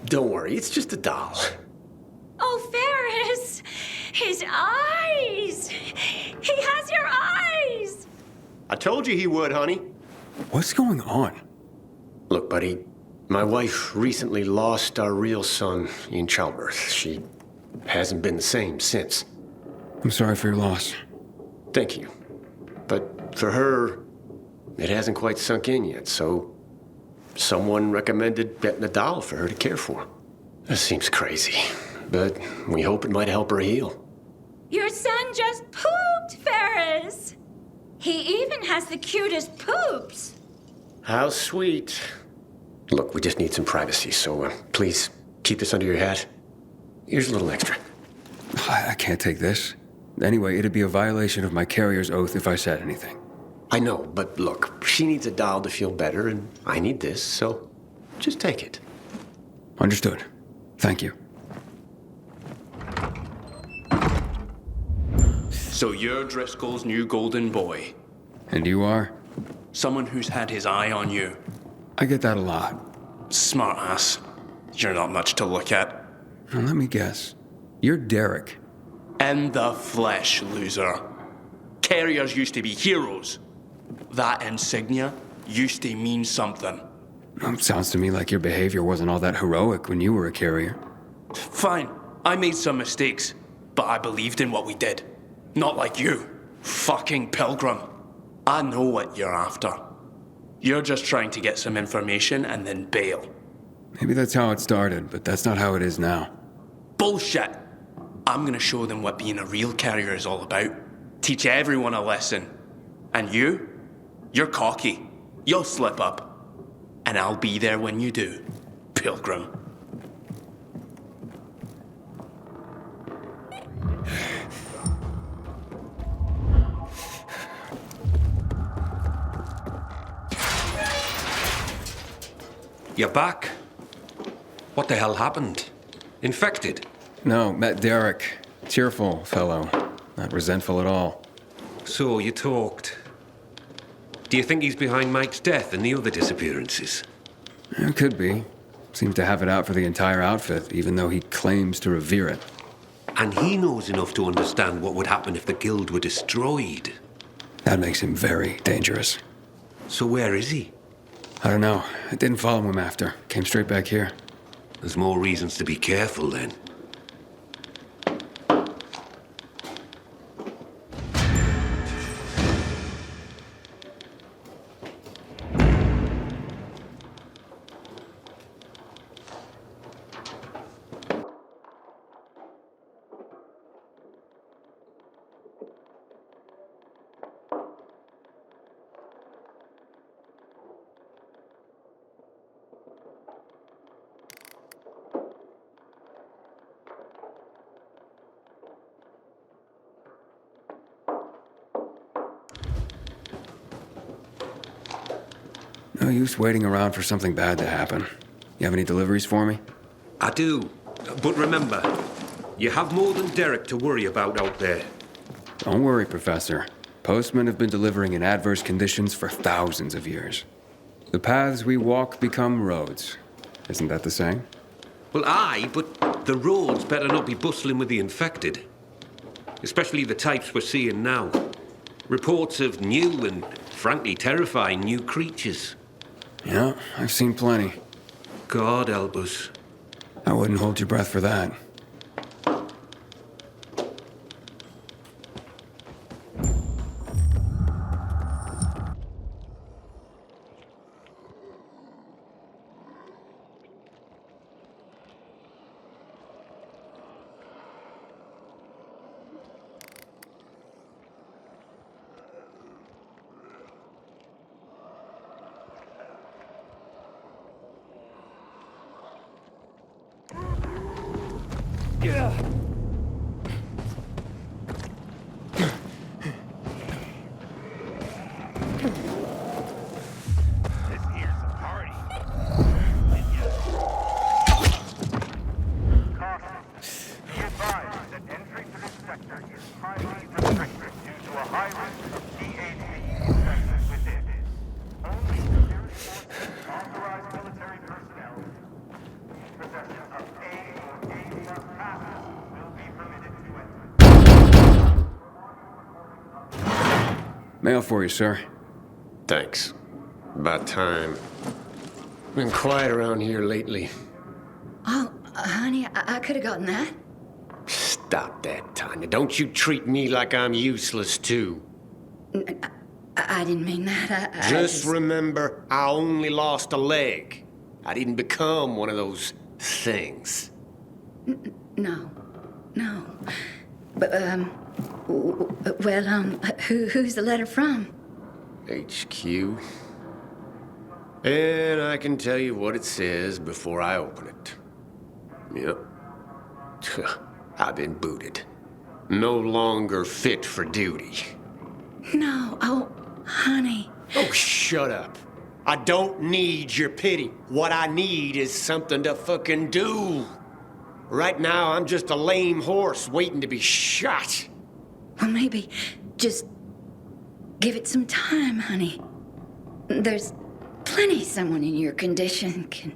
Don't worry, it's just a doll. Oh, Ferris! His eyes! He has your eyes! I told you he would, honey. What's going on? Look, buddy, my wife recently lost our real son in childbirth. She hasn't been the same since. I'm sorry for your loss. Thank you. But for her, it hasn't quite sunk in yet, so someone recommended getting a doll for her to care for. This seems crazy, but we hope it might help her heal. Your son just pooped, Ferris! He even has the cutest poops. How sweet. Look, we just need some privacy, so please keep this under your hat. Here's a little extra. I can't take this. Anyway, it'd be a violation of my carrier's oath if I said anything. I know, but look, she needs a doll to feel better, and I need this, so just take it. Understood. Thank you. So you're Driscoll's new golden boy. And you are? Someone who's had his eye on you. I get that a lot. Smart ass. You're not much to look at. Now let me guess. You're Derek. In the flesh, loser. Carriers used to be heroes. That insignia used to mean something. Sounds to me like your behavior wasn't all that heroic when you were a carrier. Fine, I made some mistakes, but I believed in what we did. Not like you, fucking pilgrim. I know what you're after. You're just trying to get some information and then bail. Maybe that's how it started, but that's not how it is now. Bullshit! I'm gonna show them what being a real carrier is all about. Teach everyone a lesson. And you're cocky. You'll slip up. And I'll be there when you do, pilgrim. You're back? What the hell happened? Infected? No, met Derek. Cheerful fellow. Not resentful at all. So, you talked. Do you think he's behind Mike's death and the other disappearances? It could be. Seems to have it out for the entire outfit, even though he claims to revere it. And he knows enough to understand what would happen if the guild were destroyed. That makes him very dangerous. So where is he? I don't know. I didn't follow him after. Came straight back here. There's more reasons to be careful then. No use waiting around for something bad to happen. You have any deliveries for me? I do. But remember, you have more than Derek to worry about out there. Don't worry, Professor. Postmen have been delivering in adverse conditions for thousands of years. The paths we walk become roads. Isn't that the saying? Well, aye, but the roads better not be bustling with the infected. Especially the types we're seeing now. Reports of new and, frankly, terrifying new creatures. Yeah, I've seen plenty. God help us. I wouldn't hold your breath for that. Yeah. Mail for you, sir. Thanks. About time. Been quiet around here lately. Oh, honey, I could have gotten that. Stop that, Tanya. Don't you treat me like I'm useless, too. I didn't mean that. I Just remember, I only lost a leg. I didn't become one of those things. No. But, who's the letter from? HQ. And I can tell you what it says before I open it. Yep. I've been booted. No longer fit for duty. No. Oh, honey. Oh, shut up. I don't need your pity. What I need is something to fucking do. Right now, I'm just a lame horse waiting to be shot. Well, maybe just give it some time, honey. There's plenty someone in your condition can...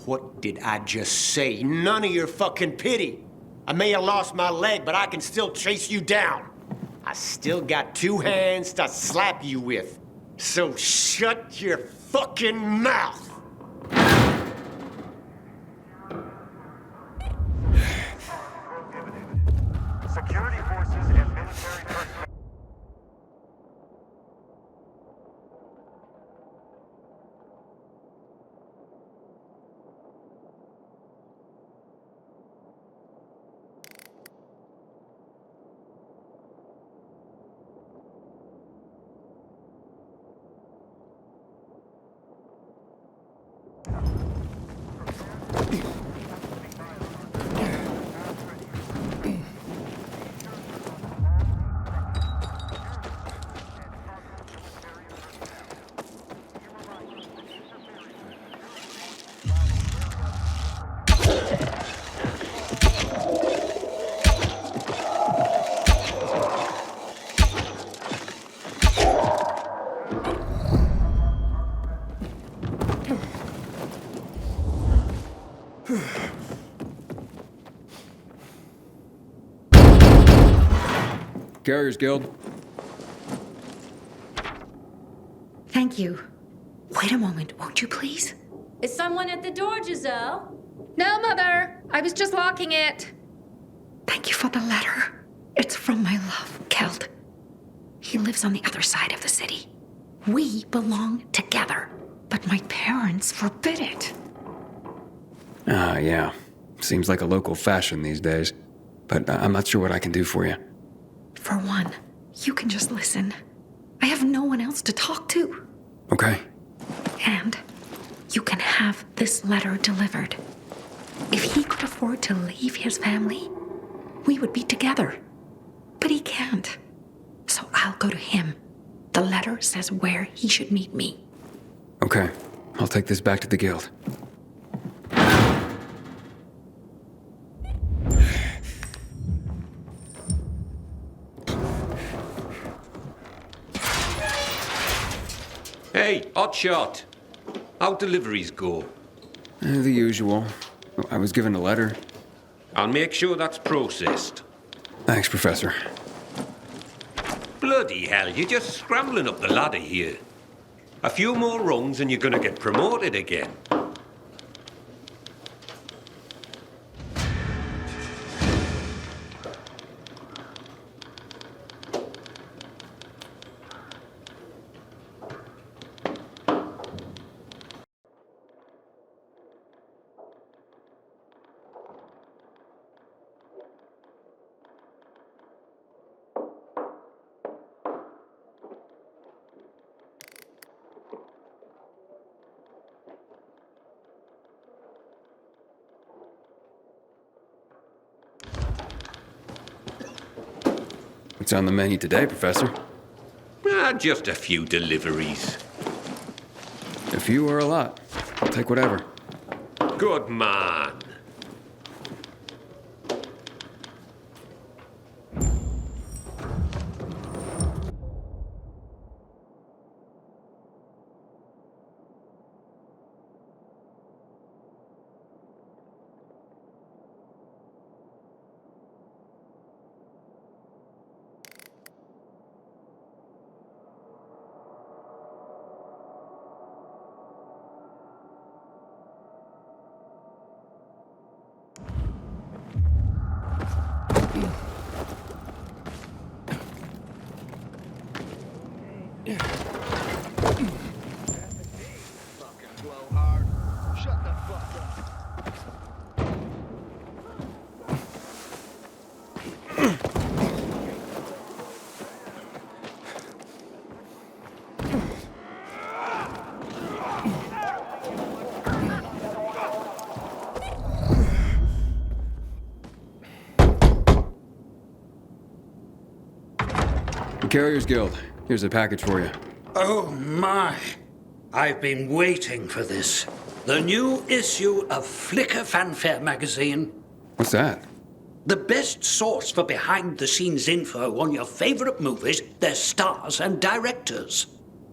What did I just say? None of your fucking pity. I may have lost my leg, but I can still chase you down. I still got 2 hands to slap you with. So shut your fucking mouth. Security forces and military personnel. Carriers Guild. Thank you. Wait a moment, won't you please? Is someone at the door, Giselle? No, Mother. I was just locking it. Thank you for the letter. It's from my love, Keld. He lives on the other side of the city. We belong together, but my parents forbid it. Ah, yeah. Seems like a local fashion these days. But I'm not sure what I can do for you. For one, you can just listen. I have no one else to talk to. Okay. And you can have this letter delivered. If he could afford to leave his family, we would be together. But he can't. So I'll go to him. The letter says where he should meet me. Okay, I'll take this back to the guild. Hey, hotshot. How deliveries go? The usual. I was given a letter. I'll make sure that's processed. Thanks, Professor. Bloody hell, you're just scrambling up the ladder here. A few more rungs and you're gonna get promoted again. What's on the menu today, Professor? Just a few deliveries. A few or a lot. I'll take whatever. Good man. Carriers Guild. Here's a package for you. Oh my! I've been waiting for this. The new issue of Flicker Fanfare magazine. What's that? The best source for behind-the-scenes info on your favorite movies, their stars and directors.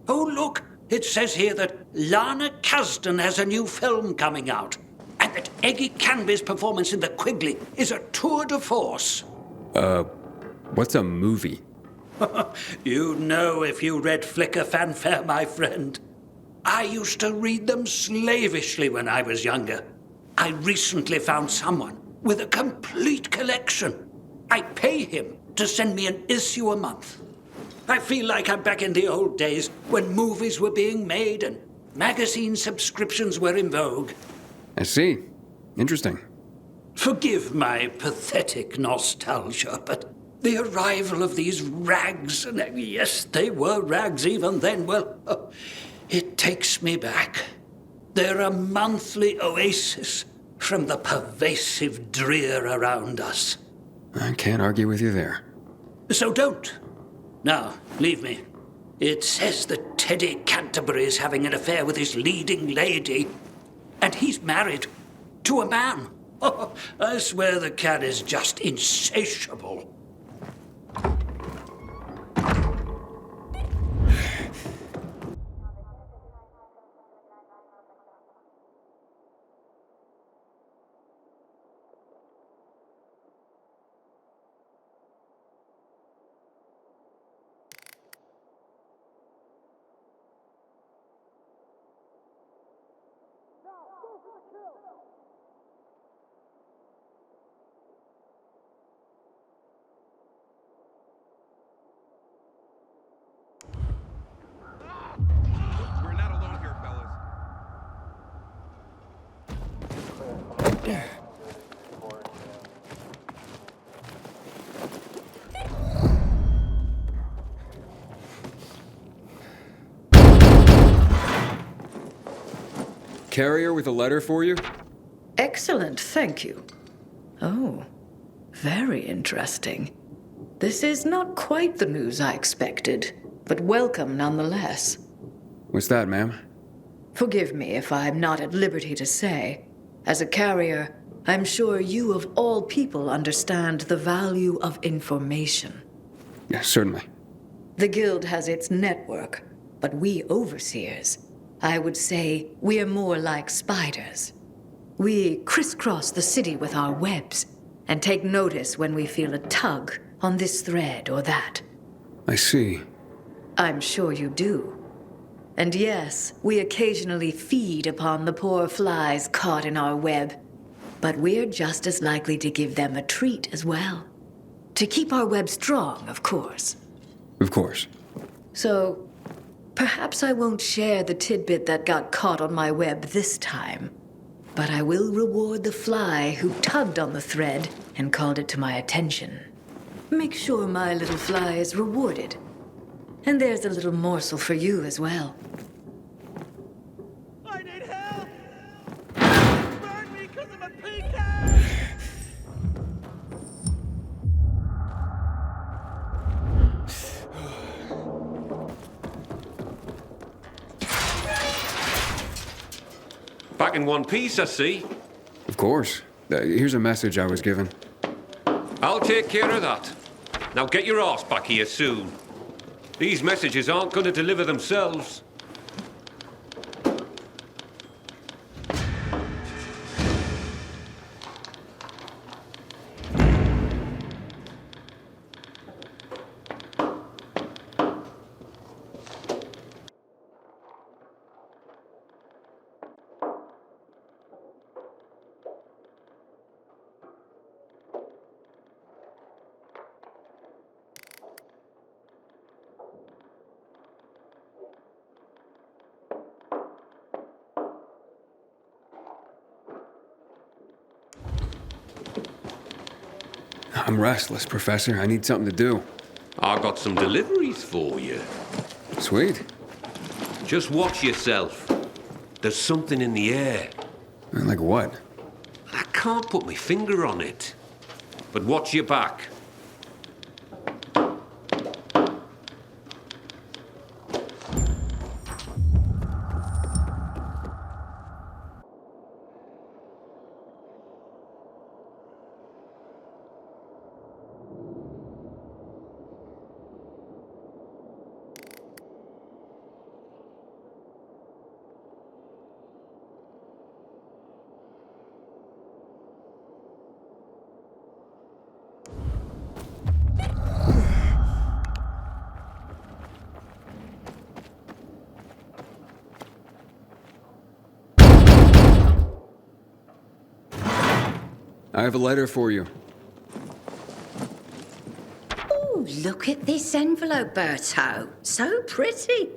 Oh, look, it says here that Lana Kasdan has a new film coming out, and that Eggy Canby's performance in The Quigley is a tour de force. What's a movie? You'd know if you read Flicker Fanfare, my friend. I used to read them slavishly when I was younger. I recently found someone with a complete collection. I pay him to send me an issue a month. I feel like I'm back in the old days when movies were being made and magazine subscriptions were in vogue. I see. Interesting. Forgive my pathetic nostalgia, but the arrival of these rags, and yes, they were rags even then, well, it takes me back. They're a monthly oasis from the pervasive drear around us. I can't argue with you there. So don't. Now, leave me. It says that Teddy Canterbury is having an affair with his leading lady, and he's married to a man. Oh, I swear the cat is just insatiable. We're not alone here, fellas. Carrier with a letter for you? Excellent, thank you. Oh, very interesting. This is not quite the news I expected, but welcome nonetheless. What's that, ma'am? Forgive me if I'm not at liberty to say. As a carrier, I'm sure you of all people understand the value of information. Yeah, certainly. The Guild has its network, but we overseers, I would say we're more like spiders. We crisscross the city with our webs and take notice when we feel a tug on this thread or that. I see. I'm sure you do. And yes, we occasionally feed upon the poor flies caught in our web, but we're just as likely to give them a treat as well. To keep our web strong, of course. Of course. So, perhaps I won't share the tidbit that got caught on my web this time, but I will reward the fly who tugged on the thread and called it to my attention. Make sure my little fly is rewarded. And there's a little morsel for you as well. I need help! Burn me because I'm a PK! Back in one piece, I see. Of course. Here's a message I was given. I'll take care of that. Now get your arse back here soon. These messages aren't going to deliver themselves. I'm restless, Professor. I need something to do. I got some deliveries for you. Sweet. Just watch yourself. There's something in the air. Like what? I can't put my finger on it. But watch your back. I have a letter for you. Oh, look at this envelope, Berto. So pretty.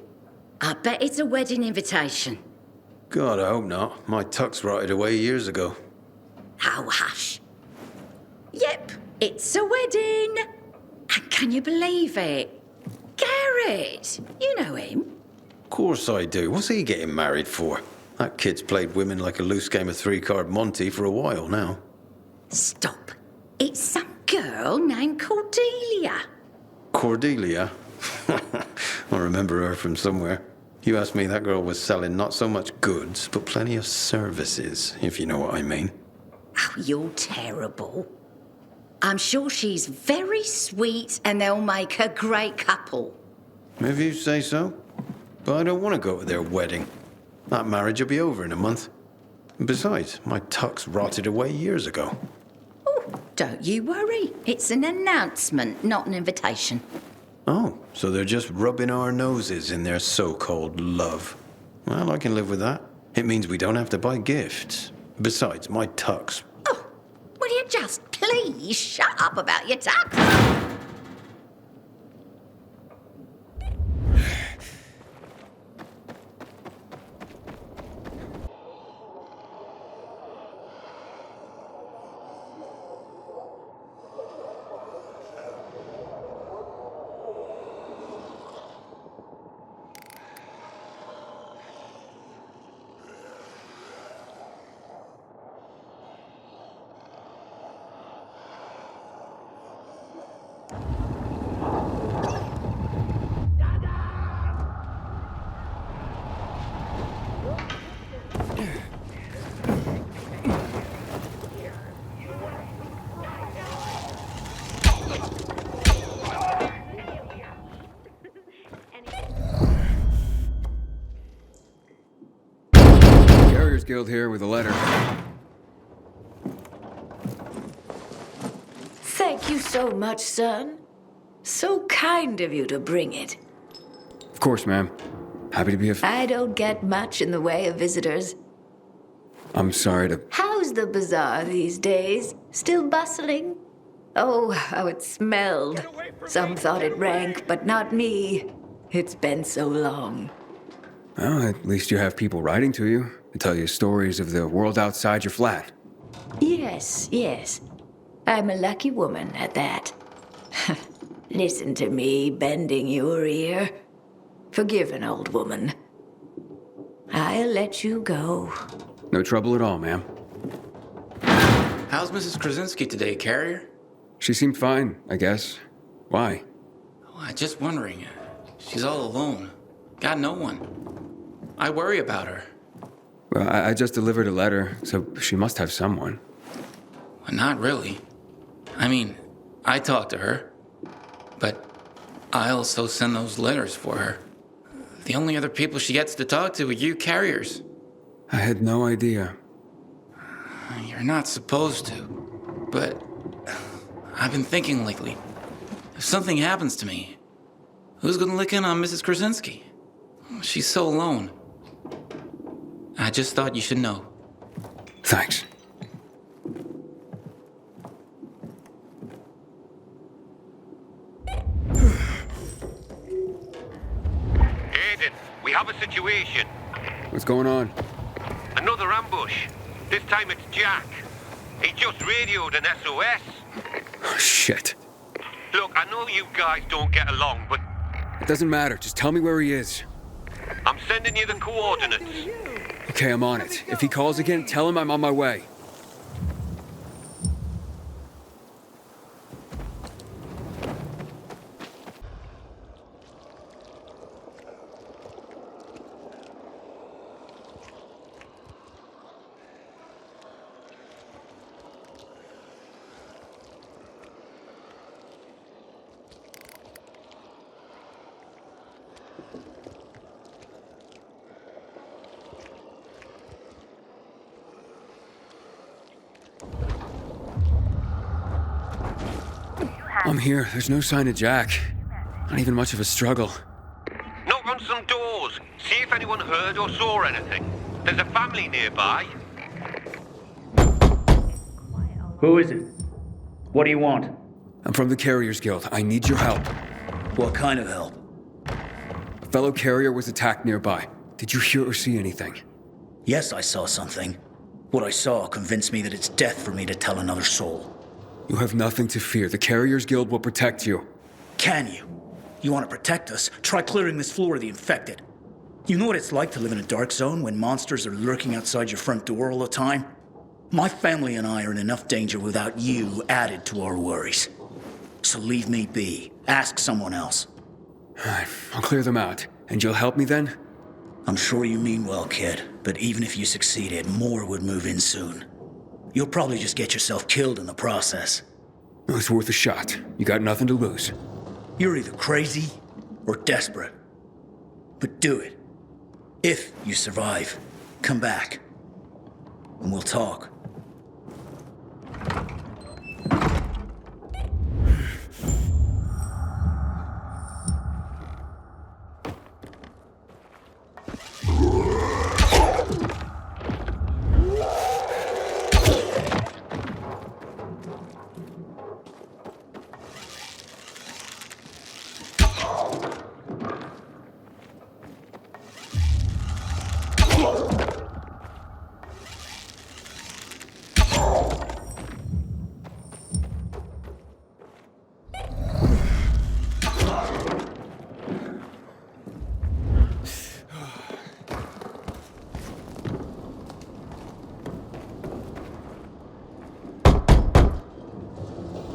I bet it's a wedding invitation. God, I hope not. My tux rotted away years ago. Oh, hush. Yep, it's a wedding. And can you believe it? Garrett, you know him. Of course I do. What's he getting married for? That kid's played women like a loose game of three-card Monty for a while now. Stop. It's some girl named Cordelia. Cordelia? I remember her from somewhere. You asked me, that girl was selling not so much goods, but plenty of services, if you know what I mean. Oh, you're terrible. I'm sure she's very sweet and they'll make a great couple. If you say so. But I don't want to go to their wedding. That marriage will be over in a month. Besides, my tux rotted away years ago. Oh, don't you worry. It's an announcement, not an invitation. Oh, so they're just rubbing our noses in their so-called love. Well, I can live with that. It means we don't have to buy gifts. Besides, my tux. Oh, will you just please shut up about your tux? Carriers Guild here with a letter. Thank you so much, son. So kind of you to bring it. Of course, ma'am. Happy to be of... I don't get much in the way of visitors. I'm sorry to... How's the bazaar these days? Still bustling? Oh, how it smelled. Some thought it rank, but not me. It's been so long. Well, at least you have people writing to you to tell you stories of the world outside your flat. Yes, yes. I'm a lucky woman at that. Listen to me bending your ear. Forgive an old woman. I'll let you go. No trouble at all, ma'am. How's Mrs. Krasinski today, Carrier? She seemed fine, I guess. Why? Oh, I'm just wondering. She's all alone. Got no one. I worry about her. Well, I just delivered a letter, so she must have someone. Well, not really. I mean, I talk to her, but I also send those letters for her. The only other people she gets to talk to are you carriers. I had no idea. You're not supposed to, but I've been thinking lately. If something happens to me, who's gonna lick in on Mrs. Krasinski? She's so alone. I just thought you should know. Thanks. Aiden, we have a situation. What's going on? Another ambush. This time it's Jack. He just radioed an SOS. Oh, shit. Look, I know you guys don't get along, but It doesn't matter. Just tell me where he is. I'm sending you the coordinates. Okay, I'm on it. If he calls again, tell him I'm on my way. I'm here. There's no sign of Jack. Not even much of a struggle. Knock on some doors. See if anyone heard or saw anything. There's a family nearby. Who is it? What do you want? I'm from the Carriers Guild. I need your help. What kind of help? A fellow carrier was attacked nearby. Did you hear or see anything? Yes, I saw something. What I saw convinced me that it's death for me to tell another soul. You have nothing to fear. The Carriers Guild will protect you. Can you? You want to protect us? Try clearing this floor of the infected. You know what it's like to live in a dark zone when monsters are lurking outside your front door all the time? My family and I are in enough danger without you added to our worries. So leave me be. Ask someone else. I'll clear them out. And you'll help me then? I'm sure you mean well, kid. But even if you succeeded, more would move in soon. You'll probably just get yourself killed in the process. It's worth a shot. You got nothing to lose. You're either crazy or desperate. But do it. If you survive, come back. And we'll talk.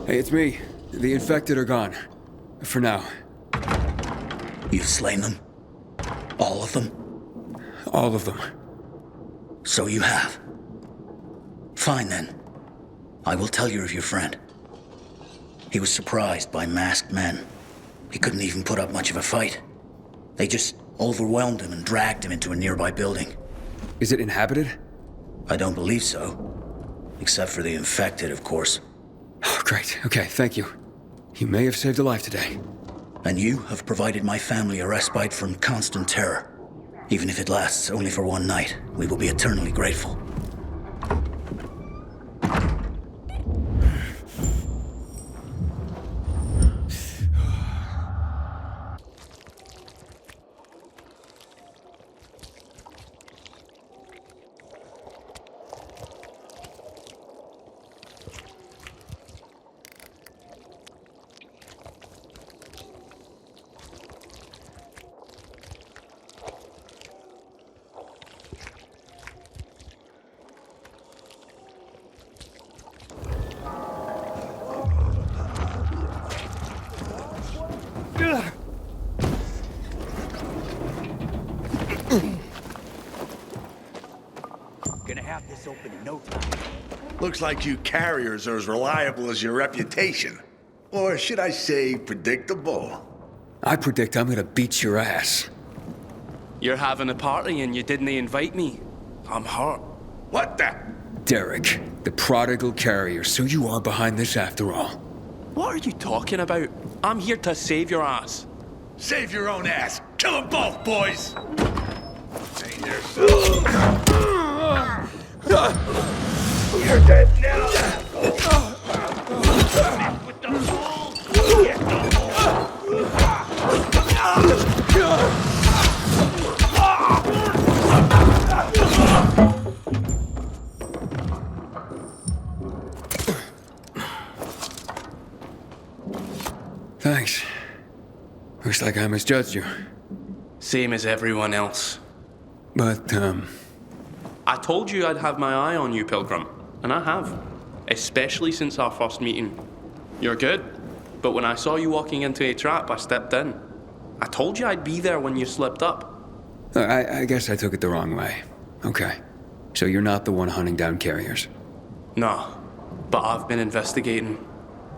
Hey, it's me. The infected are gone. For now. You've slain them? All of them? All of them. So you have. Fine then. I will tell you of your friend. He was surprised by masked men. He couldn't even put up much of a fight. They just overwhelmed him and dragged him into a nearby building. Is it inhabited? I don't believe so. Except for the infected, of course. Oh, great. Okay, thank you. You may have saved a life today. And you have provided my family a respite from constant terror. Even if it lasts only for one night, we will be eternally grateful. Gonna have this open in no time. Looks like you carriers are as reliable as your reputation. Or should I say, predictable? I predict I'm gonna beat your ass. You're having a party and you didn't invite me. I'm hurt. What the? Derek, the prodigal carrier, so you are behind this after all. What are you talking about? I'm here to save your ass. Save your own ass. Kill them both, boys. You're dead now. Mess with the fool. Get the Thanks. Looks like I misjudged you. Same as everyone else. But, I told you I'd have my eye on you, Pilgrim. And I have. Especially since our first meeting. You're good. But when I saw you walking into a trap, I stepped in. I told you I'd be there when you slipped up. I guess I took it the wrong way. Okay. So you're not the one hunting down carriers? No. But I've been investigating.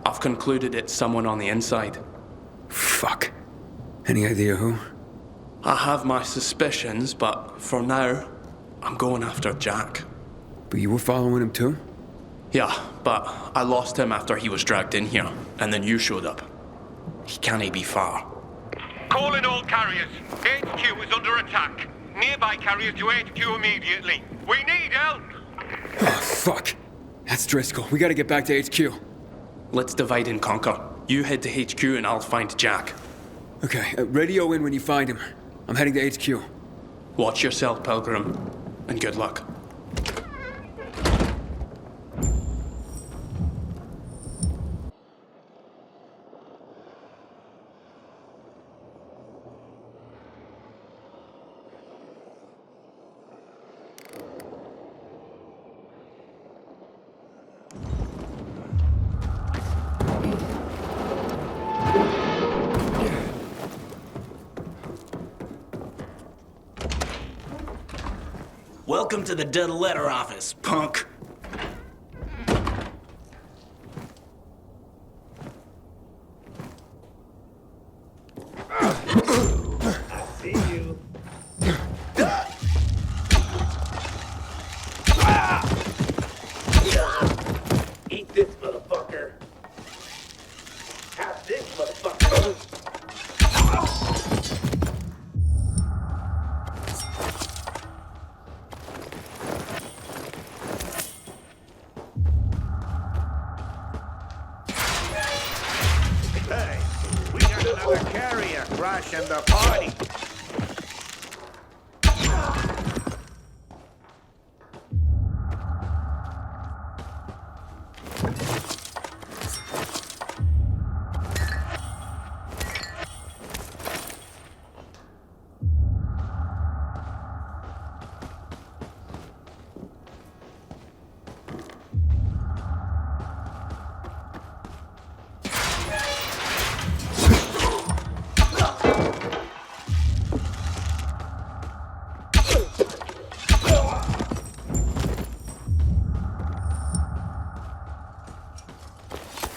I've concluded it's someone on the inside. Fuck. Any idea who? I have my suspicions, but for now, I'm going after Jack. But you were following him too? Yeah, but I lost him after he was dragged in here, and then you showed up. He can't be far. Calling all carriers. HQ is under attack. Nearby carriers to HQ immediately. We need help! Oh, fuck. That's Driscoll. We gotta get back to HQ. Let's divide and conquer. You head to HQ and I'll find Jack. Okay, radio in when you find him. I'm heading to HQ. Watch yourself, Pilgrim, and good luck. Welcome to the dead letter office, punk. I see you. Eat this, motherfucker. Have this, motherfucker. Hey, we got another carrier crashing the party.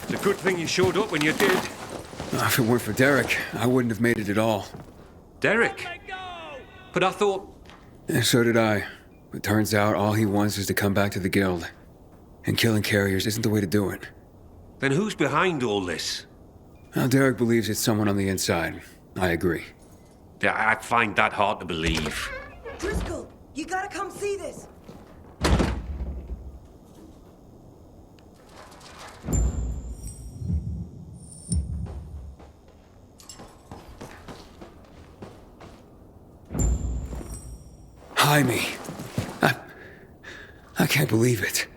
It's a good thing you showed up when you did. If it weren't for Derek, I wouldn't have made it at all. Derek? But I thought... And so did I. It turns out all he wants is to come back to the guild. And killing carriers isn't the way to do it. Then who's behind all this? Well, Derek believes it's someone on the inside. I agree. Yeah, I find that hard to believe. Driscoll, you gotta come see this. Jaime. I can't believe it.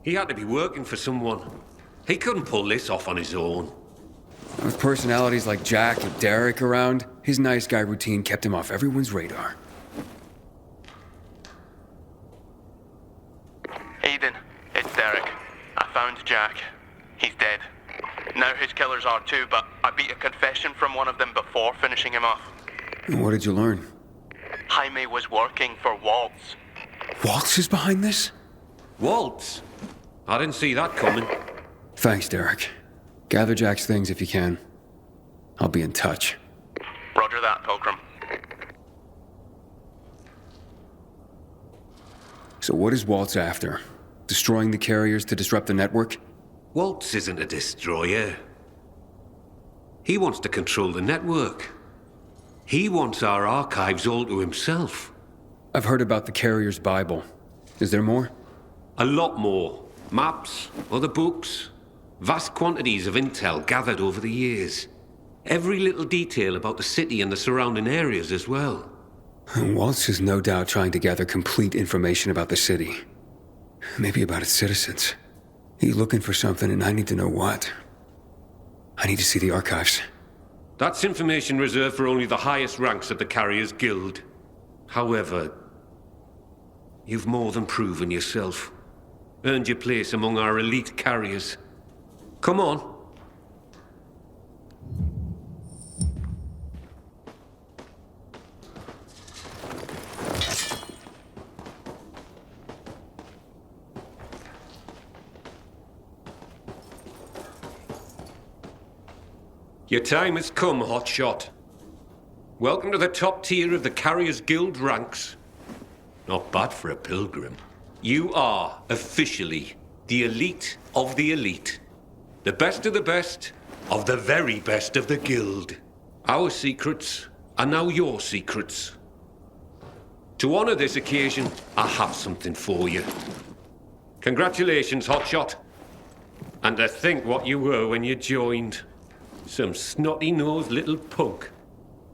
He had to be working for someone. He couldn't pull this off on his own. With personalities like Jack and Derek around, his nice guy routine kept him off everyone's radar. Aiden, it's Derek. I found Jack. He's dead. Now his killers are too, but I beat a confession from one of them before finishing him off. And what did you learn? Jaime was working for Waltz. Waltz is behind this? Waltz? I didn't see that coming. Thanks, Derek. Gather Jack's things if you can. I'll be in touch. Roger that, Pilgrim. So what is Waltz after? Destroying the carriers to disrupt the network? Waltz isn't a destroyer. He wants to control the network. He wants our archives all to himself. I've heard about the Carrier's Bible. Is there more? A lot more. Maps, other books, vast quantities of intel gathered over the years. Every little detail about the city and the surrounding areas as well. Waltz is no doubt trying to gather complete information about the city. Maybe about its citizens. He's looking for something and I need to know what. I need to see the archives. That's information reserved for only the highest ranks of the Carriers Guild. However, you've more than proven yourself. Earned your place among our elite carriers. Come on. Your time has come, Hotshot. Welcome to the top tier of the Carriers Guild ranks. Not bad for a pilgrim. You are officially the elite of the elite. The best of the best of the very best of the guild. Our secrets are now your secrets. To honor this occasion, I have something for you. Congratulations, Hotshot. And to think what you were when you joined. Some snotty-nosed little punk.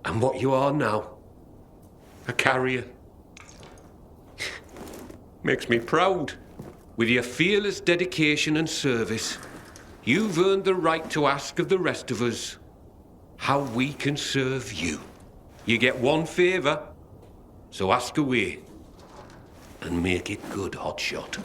And what you are now. A carrier. Makes me proud. With your fearless dedication and service, you've earned the right to ask of the rest of us how we can serve you. You get one favor, so ask away. And make it good, Hotshot.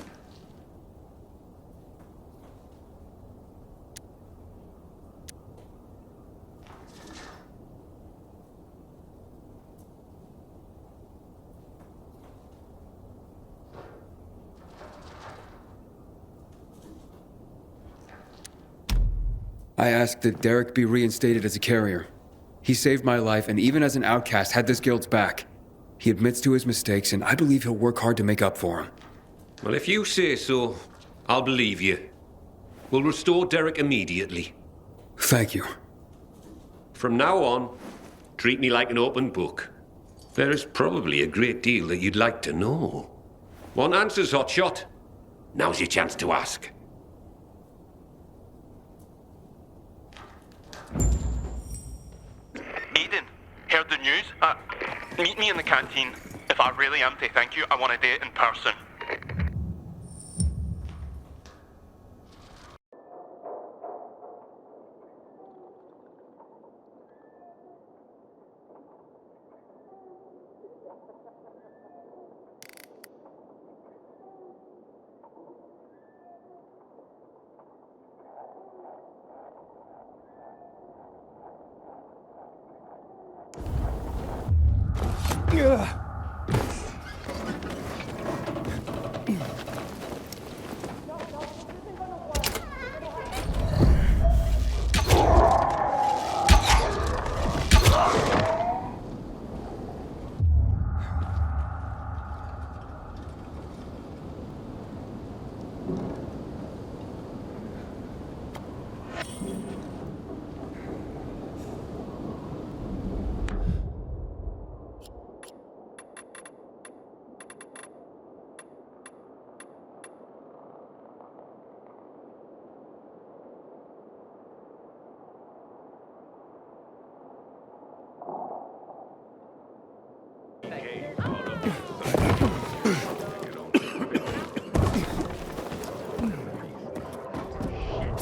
I asked that Derek be reinstated as a carrier. He saved my life, and even as an outcast, had this guild's back. He admits to his mistakes, and I believe he'll work hard to make up for them. Well, if you say so, I'll believe you. We'll restore Derek immediately. Thank you. From now on, treat me like an open book. There is probably a great deal that you'd like to know. Want answers, Hotshot? Now's your chance to ask. Aiden, heard the news? Meet me in the canteen. If I really am to thank you, I want to do it in person.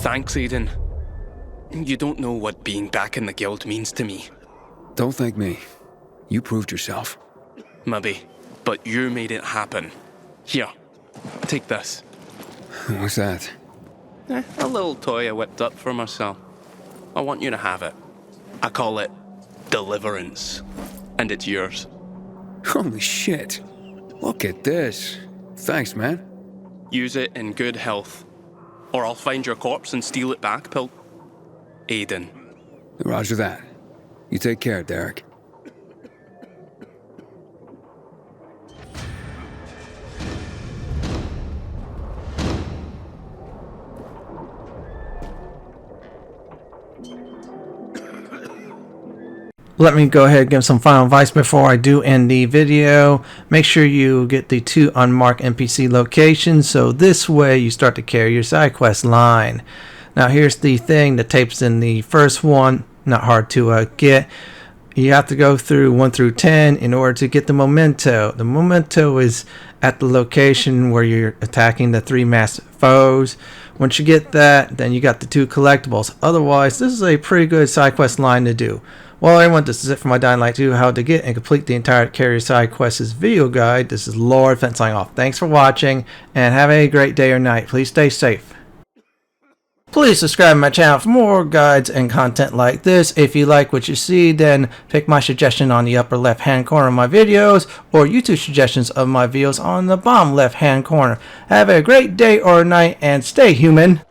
Thanks, Aiden. You don't know what being back in the guild means to me. Don't thank me. You proved yourself. Maybe, but you made it happen. Here, take this. What's that? A little toy I whipped up for myself. I want you to have it. I call it Deliverance, and it's yours. Holy shit. Look at this. Thanks, man. Use it in good health, or I'll find your corpse and steal it back, Aiden. Roger that. You take care, Derek. Let me go ahead and give some final advice before I do end the video. Make sure you get the 2 unmarked NPC locations, so this way you start to carry your side quest line. Now here's the thing, the tapes in the first one, not hard to get. You have to go through 1 through 10 in order to get the Memento. The Memento is at the location where you're attacking the 3 masked foes. Once you get that, then you got the 2 collectibles. Otherwise, this is a pretty good side quest line to do. Well, everyone, this is it for my Dying Light 2 how to get and complete the entire Carrier Side Quests video guide. This is Lord Fenton signing off. Thanks for watching, and have a great day or night. Please stay safe. Please subscribe to my channel for more guides and content like this. If you like what you see, then pick my suggestion on the upper left hand corner of my videos, or YouTube suggestions of my videos on the bottom left hand corner. Have a great day or night, and stay human.